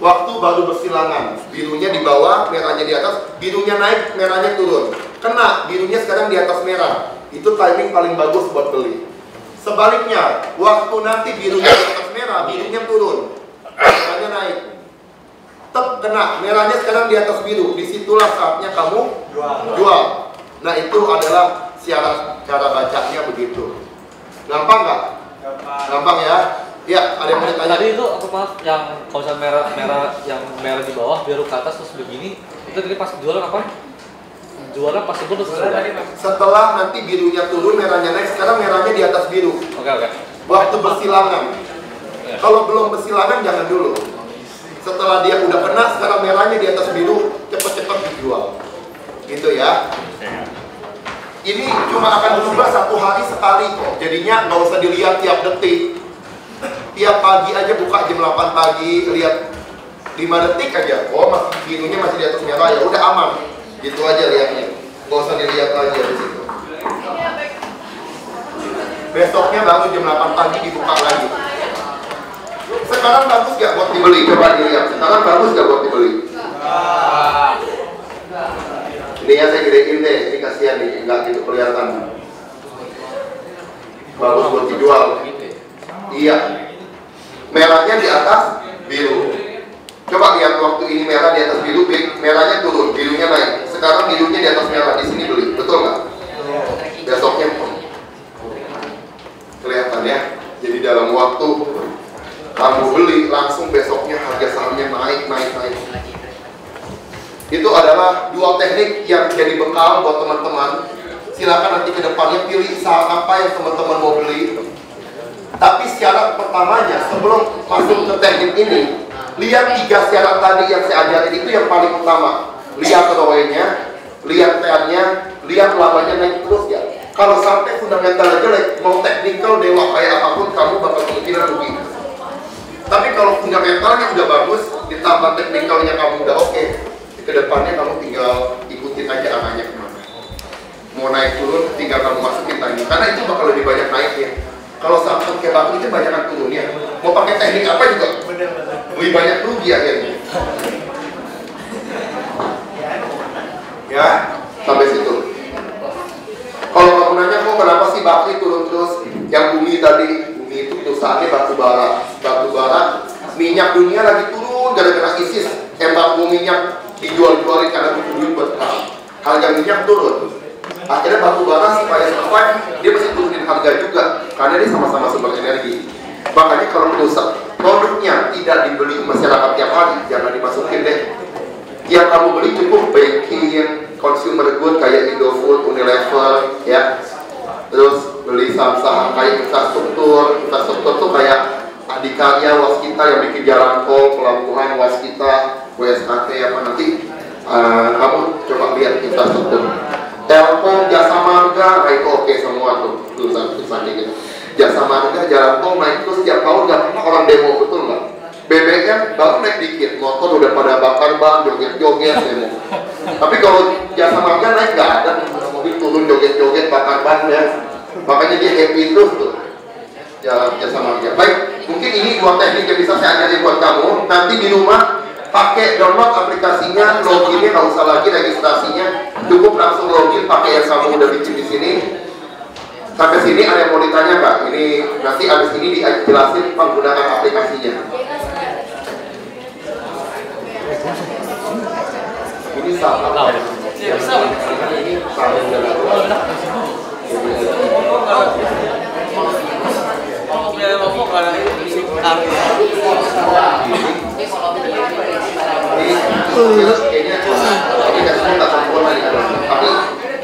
Waktu baru bersilangan, birunya di bawah, merahnya di atas, birunya naik, merahnya turun. Kena, birunya sekarang di atas merah. Itu timing paling bagus buat beli. Sebaliknya, waktu nanti birunya di atas merah, birunya turun, merahnya naik. Tetap kena, merahnya sekarang di atas biru. Disitulah saatnya kamu jual. Nah itu adalah syarat cara bacanya begitu. Gampang nggak? Gampang ya. Ya, ada yang mau ditanya? Tadi itu apa maaf yang kalau misalnya merah yang merah di bawah biru ke atas terus begini, itu tadi pas jualan apa? Jualan pas sebelum terus setelah nanti birunya turun, merahnya naik. Sekarang merahnya di atas biru. Oke. Waktu bersilangan. Kalau belum bersilangan jangan dulu. Setelah dia udah kena, sekarang merahnya di atas biru, cepet-cepet dijual. Gitu ya. Ini cuma akan berubah 1 hari sekali kok. Jadinya nggak usah dilihat tiap detik. Tiap pagi aja buka jam 8 pagi, lihat 5 detik aja. Oh, masih birunya masih di atas merah, ya udah aman. Gitu aja lihatnya, nggak usah dilihat lagi di situ. Besoknya baru jam 8 pagi dibuka lagi. Sekarang bagus gak buat dibeli? Coba dilihat. Sekarang bagus gak buat dibeli? Ini ya saya gedein deh. Ini kasihan nih, nggak gitu kelihatan. Bagus buat dijual. Iya. Merahnya di atas biru. Coba lihat waktu ini merah di atas biru, merahnya turun, birunya naik. Sekarang birunya di atas merah, di sini beli, betul nggak? Besoknya kelihatan ya. Jadi dalam waktu kamu beli, langsung besoknya harga sahamnya naik. Itu adalah 2 teknik yang jadi bekal buat teman-teman. Silakan nanti ke depannya pilih saham apa yang teman-teman mau beli. Tapi syarat pertamanya sebelum masuk ke teknik ini, lihat 3 syarat tadi yang saya ajarin itu yang paling utama. Lihat ROE-nya, lihat PA-nya, lihat labanya naik terus ya. Kalau sampai fundamental jelek, mau teknikal dewa kayak apapun, kamu bakal kemungkinan rugi. Tapi kalau fundamentalnya udah bagus, ditambah teknikalnya kamu udah oke, ke depannya kamu tinggal ikutin aja arahnya kemana. mau naik turun tinggal kamu masukin tadi, karena itu bakal lebih banyak naiknya. Kalau Samsung kayak batu itu banyak kan turunnya, mau pakai teknik apa juga lebih banyak rugi akhirnya. Ya, sampai situ. Kalau kamu nanya kok kenapa sih bakri turun terus, yang bumi tadi, bumi itu perusahaannya batu bara, minyak dunia lagi turun gara-gara ISIS, embargo minyak dijual-jualin karena butuh duit buat perang, harga minyak turun. Akhirnya batu bara supaya survive, dia mesti turunin harga juga, karena dia sama-sama sumber energi. Makanya kalau produknya tidak dibeli masyarakat tiap hari, jangan dimasukin deh. Yang kamu beli cukup banking, consumer good kayak Indofood, Unilever, ya. Terus beli saham-saham kayak infrastruktur tuh kayak Adikarya, Waskita yang bikin jalan tol, pelabuhan, Waskita, WSKT apa nanti. Kamu coba lihat infrastruktur. Telkom, Jasa Marga, nah itu oke semua tuh tulisan-tulisannya gitu. Jasa Marga, jalan tol naik terus setiap tahun nggak pernah orang demo, betul nggak? BBM baru naik dikit, motor udah pada bakar ban, joget-joget demo. Tapi kalau Jasa Marga naik nggak ada, mobil turun joget-joget bakar ban ya. Makanya dia happy terus tuh. Ya, Jasa Marga. Baik, mungkin ini dua teknik yang bisa saya ajarin buat kamu. Nanti di rumah pakai download aplikasinya, loginnya nggak usah lagi registrasinya, cukup langsung login pakai yang kamu udah bikin di sini. Sampai sini ada yang mau ditanya nggak? Ini nanti abis ini dijelasin penggunaan aplikasinya. Ini sama. Ini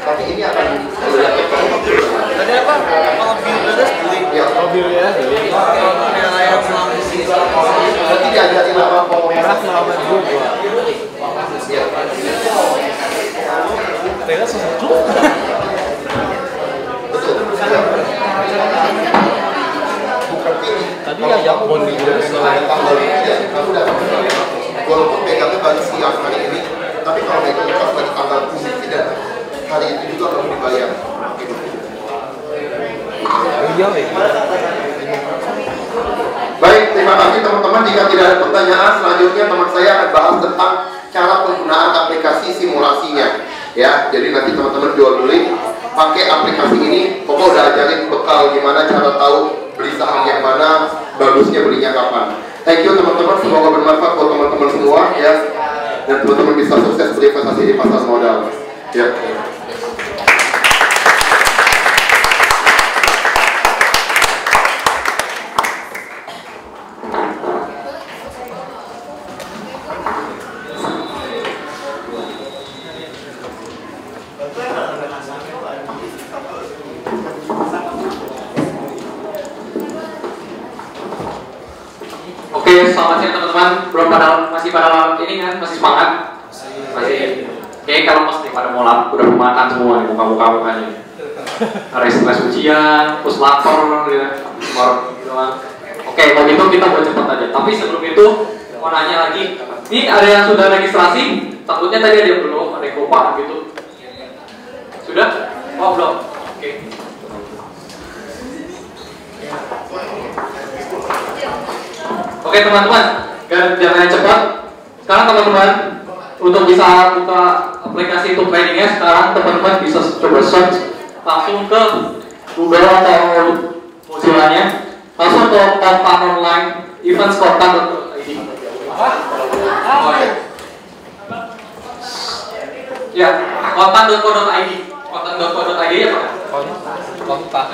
tapi ini akan tadi apa? Kalau biru ya beli. Berarti diajarin apa? Merah sama juga. Ya. Tega sesuatu. Betul. Bukan ini. Tadi yang bonding juga tanggal ya, kamu udah walaupun pegangnya baru siang hari ini, tapi kalau megangnya pas lagi tanggal tidak hari itu juga kamu dibayar. Baik, terima kasih teman-teman. Jika tidak ada pertanyaan, selanjutnya teman saya akan bahas tentang cara penggunaan aplikasi simulasinya. Ya, jadi nanti teman-teman jual beli pakai aplikasi ini. Pokoknya udah ajarin bekal gimana cara tahu beli saham yang mana, bagusnya belinya kapan. Thank you teman-teman, semoga bermanfaat buat teman-teman semua ya. Dan teman-teman bisa sukses berinvestasi di pasar modal. Ya. Oke, selamat siang teman-teman. Belum masih pada ini kan, masih semangat? Masih. Oke, kalau pasti pada mau udah makan semua nih, muka-mukanya. Stres ujian, terus lapar gitu ya. Oke, kalau gitu kita buat cepat aja. Tapi sebelum itu mau nanya lagi. Ini ada yang sudah registrasi? Takutnya tadi ada yang belum, ada yang lupa gitu. Sudah? Oh, belum. Oke. Oke teman-teman, jangan cepat. Sekarang teman-teman untuk bisa buka aplikasi untuk tradingnya, sekarang teman-teman bisa coba search langsung ke Google atau Mozilla-nya, langsung ke Kontan Online Events Kontan.id. Ya, kontan.co.id. Kontan.co.id ya Pak? Kontan.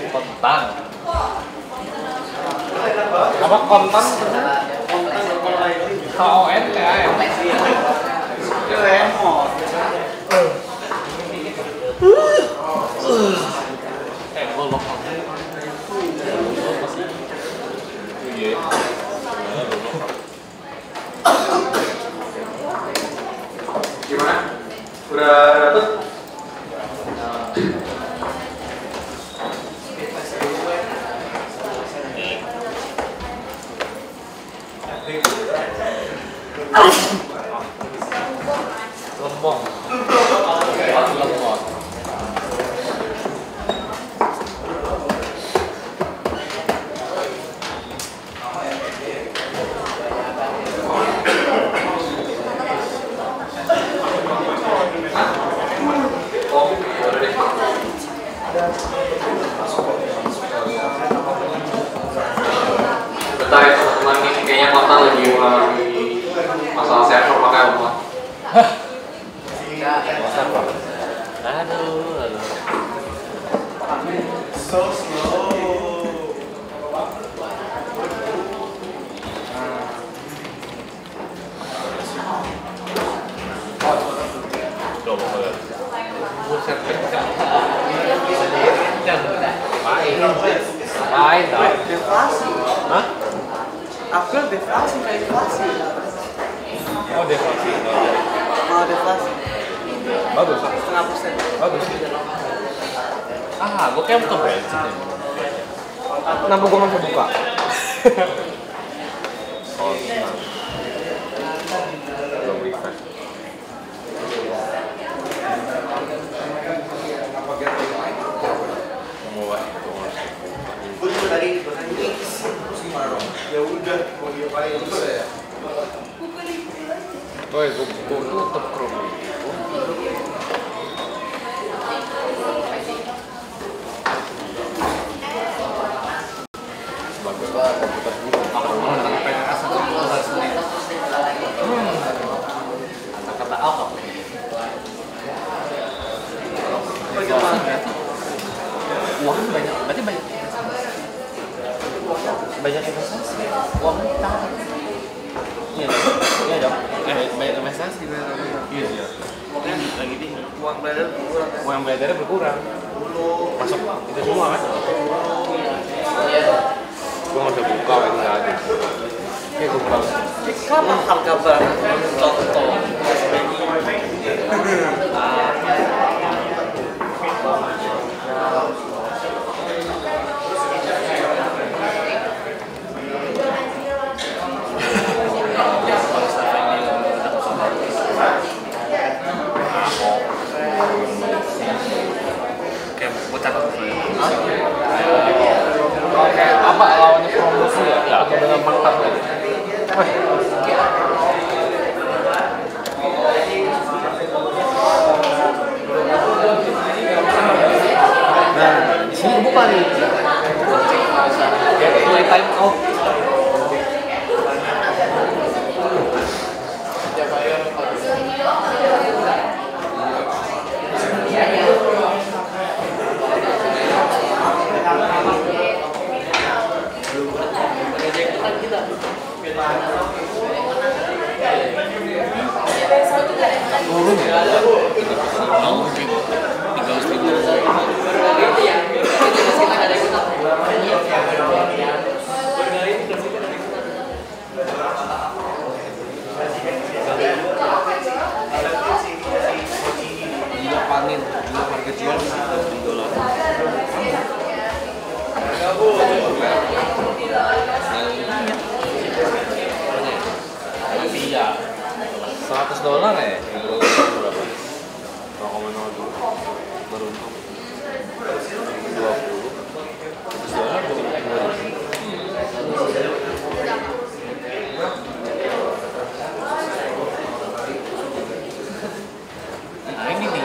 Kontan. Apa kontan? KON KM. Lemon. Golok. Gimana? Udah dapet? Lain dong. Deflasi. Hah? April deflasi kayak inflasi. Oh deflasi. Mau deflasi. Bagus. 0,5%. Bagus. Gue kayak buka bensin ya. Kenapa gue nggak buka? Oh, nah. Belum refresh. Gue juga tadi ini terus gimana dong? Ya udah mau diapain terus ya? Oh ya, gue tutup Chrome. Sebagai komputer gitu. Kata apa? Uang banyak, berarti banyak investasi. Uang tahan. Iya dong. Banyak investasi benar. Iya. Lagi di Uang beredar berkurang. Uang beredarnya berkurang. Masuk itu semua kan? Gue nggak bisa buka ini nggak ada. Kayak gue buka. Kenapa harga barang contoh? kayak gue catat dulu ya. Kayak apa lawannya promosi ya? Ya atau dengan mantap gitu. Nah, di sini kebuka nih. Ya, mulai time out. Panin, harga jual $1. Iya, $100 ya? Berapa? 0,02 beruntung 20 Nah ini nih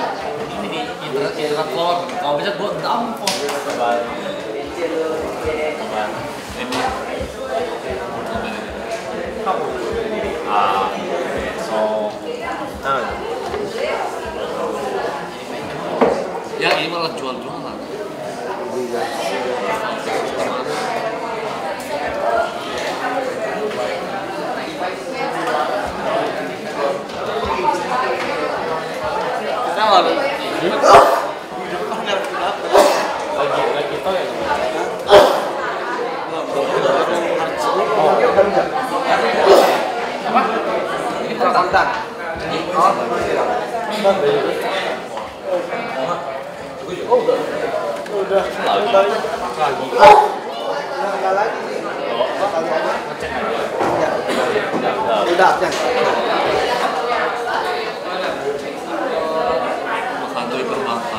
internet floor. Kalau bisa gue gampang. Ini besok. Ya ini malah jual-jualan. Kenapa lu? Lagi tau ya? Apa? Ini kontan. Oh, udah. Lagi. Enggak lagi sih. Ngecek aja. Udah, ya. Makan bermanfaat.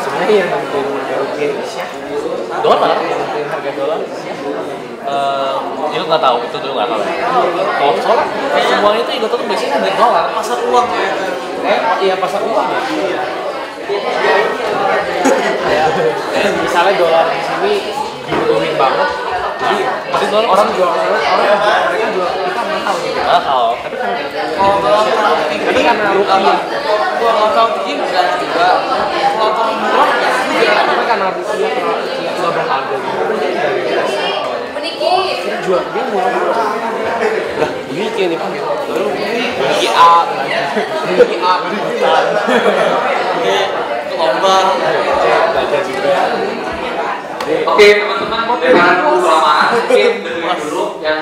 Sebenarnya yang nentuin rupiah Indonesia Dolar? yang nentuin harga dolar Itu nggak tahu, itu dulu nggak tahu. Kalau soalnya semua itu ikut tuh biasanya dari dolar, pasar uang. iya pasar uang ya. Kayak misalnya dolar di sini dibutuhin banget, jadi Pasti dolar orang jual mereka jual kita mahal gitu. mahal. Tapi kan Kalau dolar Tapi karena rupiah, kalau account tinggi nggak juga. Kalau account murah nggak juga. Tapi karena rupiah nggak berharga gitu. Dia jual dia murah. Lah, Miliki yang dipanggil. Lalu Miliki A, Miliki A, lomba, belajar juga. Oke teman-teman, daripada nunggu kelamaan, mungkin dengerin dulu yang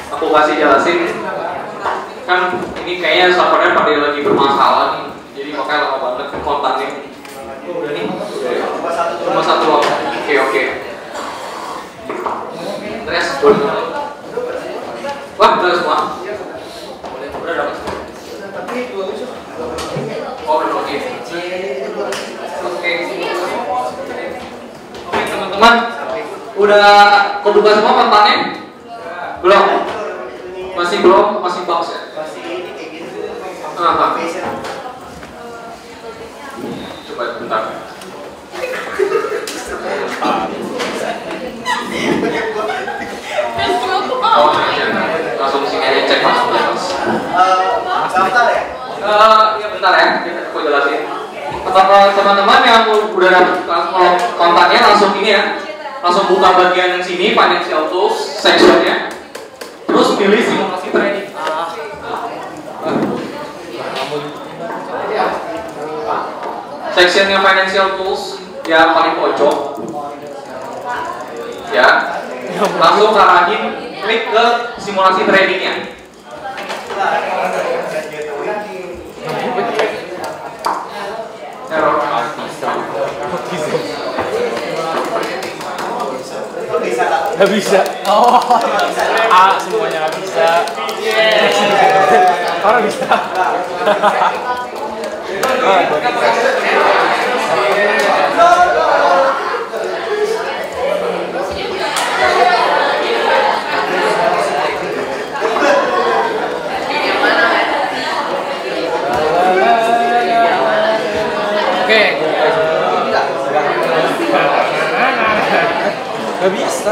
aku kasih jelasin. Kan ini kayaknya servernya pada lagi bermasalah nih, jadi makanya lama banget kontaknya. Udah nih, cuma satu waktu. Oke. Terus boleh. Wah, udah semua. Udah dapat. Oh, belum oke. Oke teman-teman, udah kebuka semua kontaknya? Belum? Masih belum? Masih box ya? Masih ini kayak gitu. Coba bentar. Oh iya, langsung sini aja cek langsung ya mas. Daftar ya? Ya bentar ya, aku jelasin. Teman-teman yang udah dapet kontaknya langsung ini ya, langsung buka bagian yang sini financial tools sectionnya, terus pilih simulasi trading. Sectionnya financial tools yang paling pojok, ya, langsung arahin klik ke simulasi tradingnya. Error nggak bisa. Oh, A semuanya nggak bisa. Orang bisa. Oke. Gak bisa.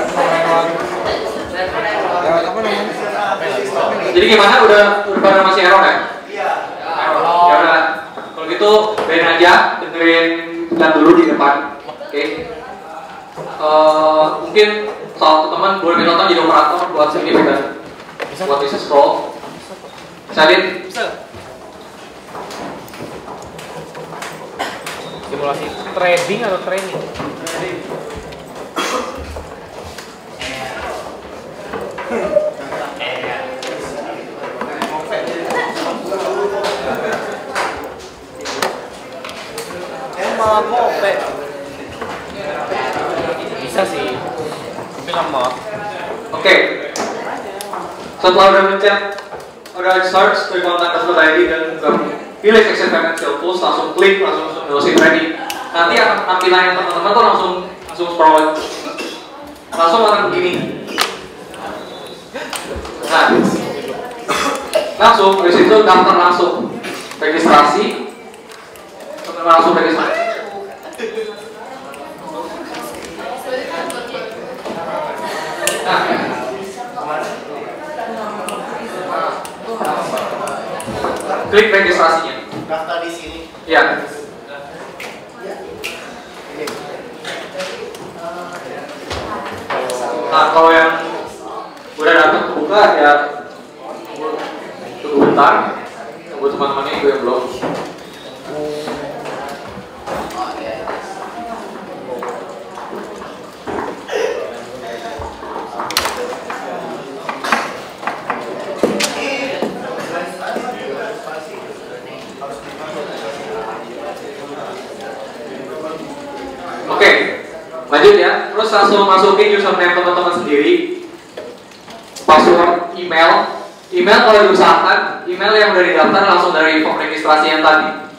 Jadi gimana? Udah pada masih error ya? Iya. Ya udah. Kalau gitu biarin aja, dengerin dan dulu di depan. Oke. Mungkin salah satu teman boleh minta jadi operator buat sini pegang. Buat bisa scroll. Salin. Simulasi trading atau training? Trading. Emang kope. Bisa sih, tapi lama. Oke. Setelah udah mencet, udah search ke kontak customer ID dan pilih section financial tools, langsung klik, langsung simulasi trading. Nanti akan tampilan yang teman-teman tuh langsung scroll, langsung akan begini. Nah, langsung dari situ daftar langsung registrasi, langsung registrasi. Nah, klik registrasinya. Daftar di sini. Ya. Nah, kalau yang udah dapat kebuka ya tunggu bentar, tunggu teman-temannya itu yang belum. Oke, lanjut ya. Terus langsung masukin username teman-teman sendiri, password, email. Email kalau diusahakan, email yang udah didaftar langsung dari form registrasi yang tadi.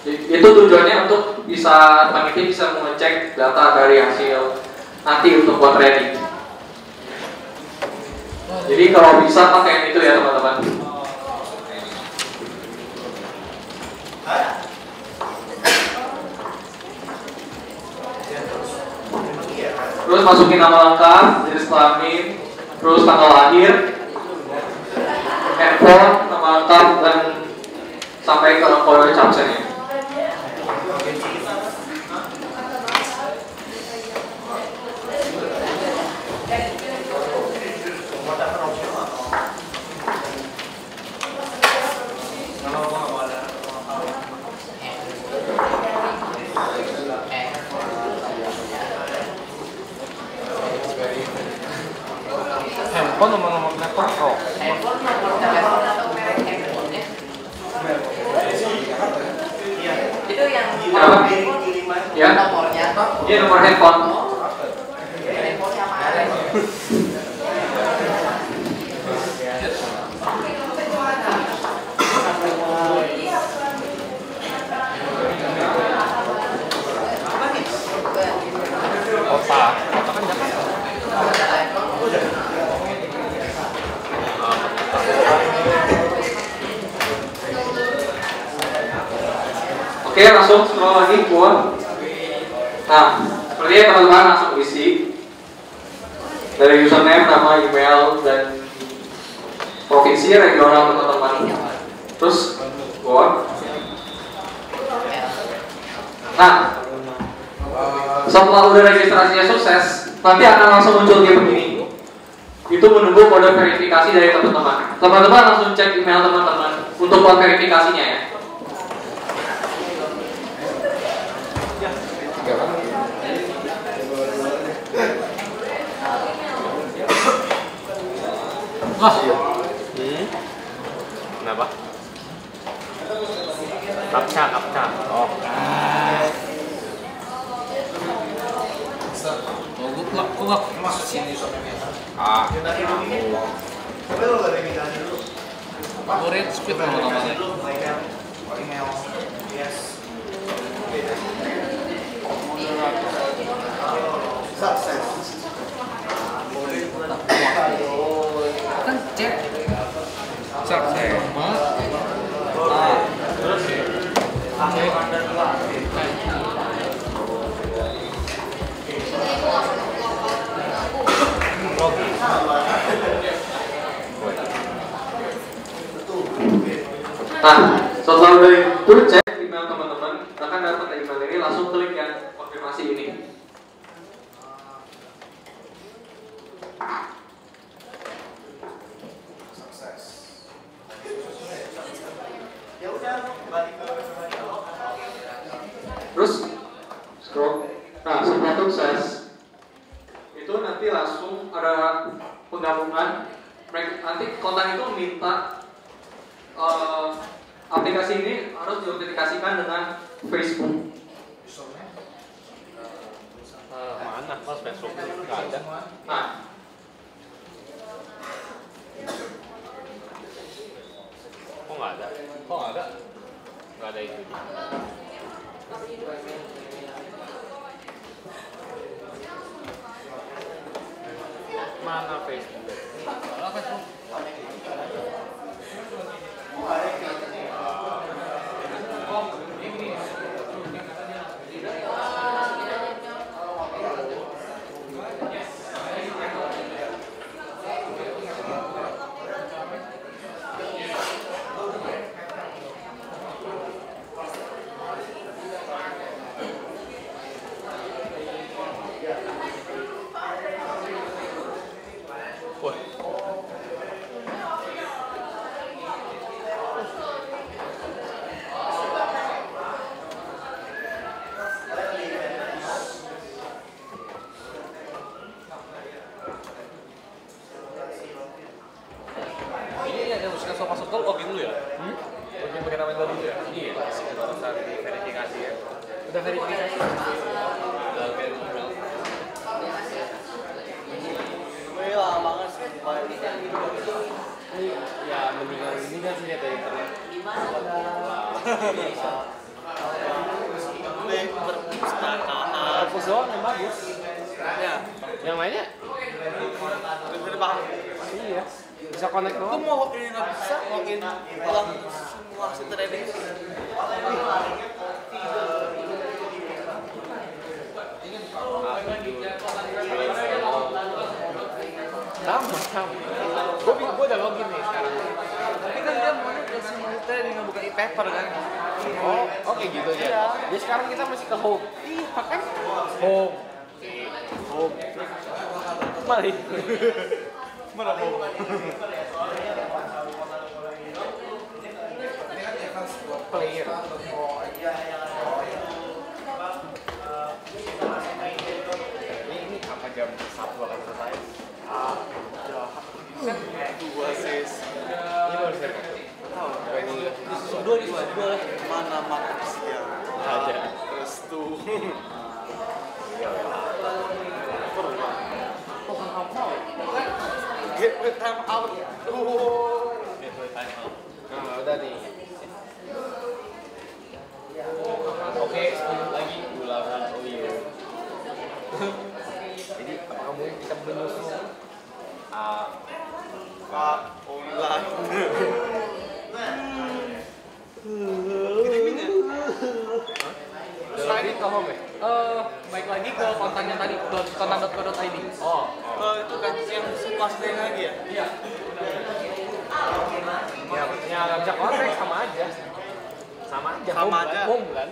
Itu tujuannya untuk bisa panitia bisa mengecek data dari hasil nanti untuk buat trading. Jadi kalau bisa pakai yang itu ya teman-teman. Terus masukin nama lengkap, jenis kelamin, terus tanggal lahir, handphone, nama lengkap, dan pakai kode capsen ya. Handphone nomor telepon kok. Handphone nomor telepon atau merek handphonenya. Itu yang Kenapa? Ya. nomornya toh. Iya nomor handphone. Handphonenya mana? Kota kan Jakarta. Oke, langsung scroll lagi buat. Nah, sepertinya teman-teman langsung isi dari username, nama, email, dan provinsi regional teman-teman. Terus buat. Nah, setelah udah registrasinya sukses, nanti akan langsung muncul kayak begini. Itu menunggu kode verifikasi dari teman-teman. Teman-teman langsung cek email teman-teman untuk kode verifikasinya ya. Wah. Kenapa? Kapca. Oh. Kok nggak masuk sini? Ah. Tapi lo gak verifikasi dulu. Favorit speed namanya. Email. Yes. Sukses. Kan cek. Sukses. Terus Nah, setelah udah itu cek email teman-teman, akan dapat email ini, langsung klik yang konfirmasi ini. Sukses. Ya udah, balik ke Terus scroll. Nah, setelah sukses itu nanti langsung ada penggabungan. Nanti kontak itu minta aplikasi ini harus diautentikasikan dengan Facebook. mana? Mas Facebook nggak ada. Nah, Kok nggak ada? Kok nggak ada? Nggak ada itu. Mana Facebook? Kalau Facebook. Masuk ke login dulu ya? Login pakai nama dulu ya? Iya. Saat verifikasi ya. Udah verifikasi. lama banget sih. Ya mendingan ini kan sih dari internet. Fokus doang yang bagus. Ya. Yang lainnya? Iya. Bisa connect doang. Aku mau login nggak bisa, login ulang semua hasil trading. Sama. Gue udah login nih sekarang. Tapi kan dia mau ke simulator dia ngebuka e-paper kan. Oh kayak gitu aja. Iya. Ya sekarang kita masih ke home. Iya kan? Home. Balik. Mana home? Player. Ini apa jam 1 akan selesai? Kan 2 sis. Ini baru saya tahu. Ini dua. Mana manusia? Ada. Restu. Get with time out. Nah, udah nih. Oke, 10 lagi ulangan Oyo. Jadi apa kamu kita menyusul Ulang. Tadi ke home ya? Baik lagi ke kontennya tadi, konten.co.id. Oh, Itu kan yang pasti lagi ya? Iya. ya nggak bisa konteks sama aja. Sama aja. Home kan?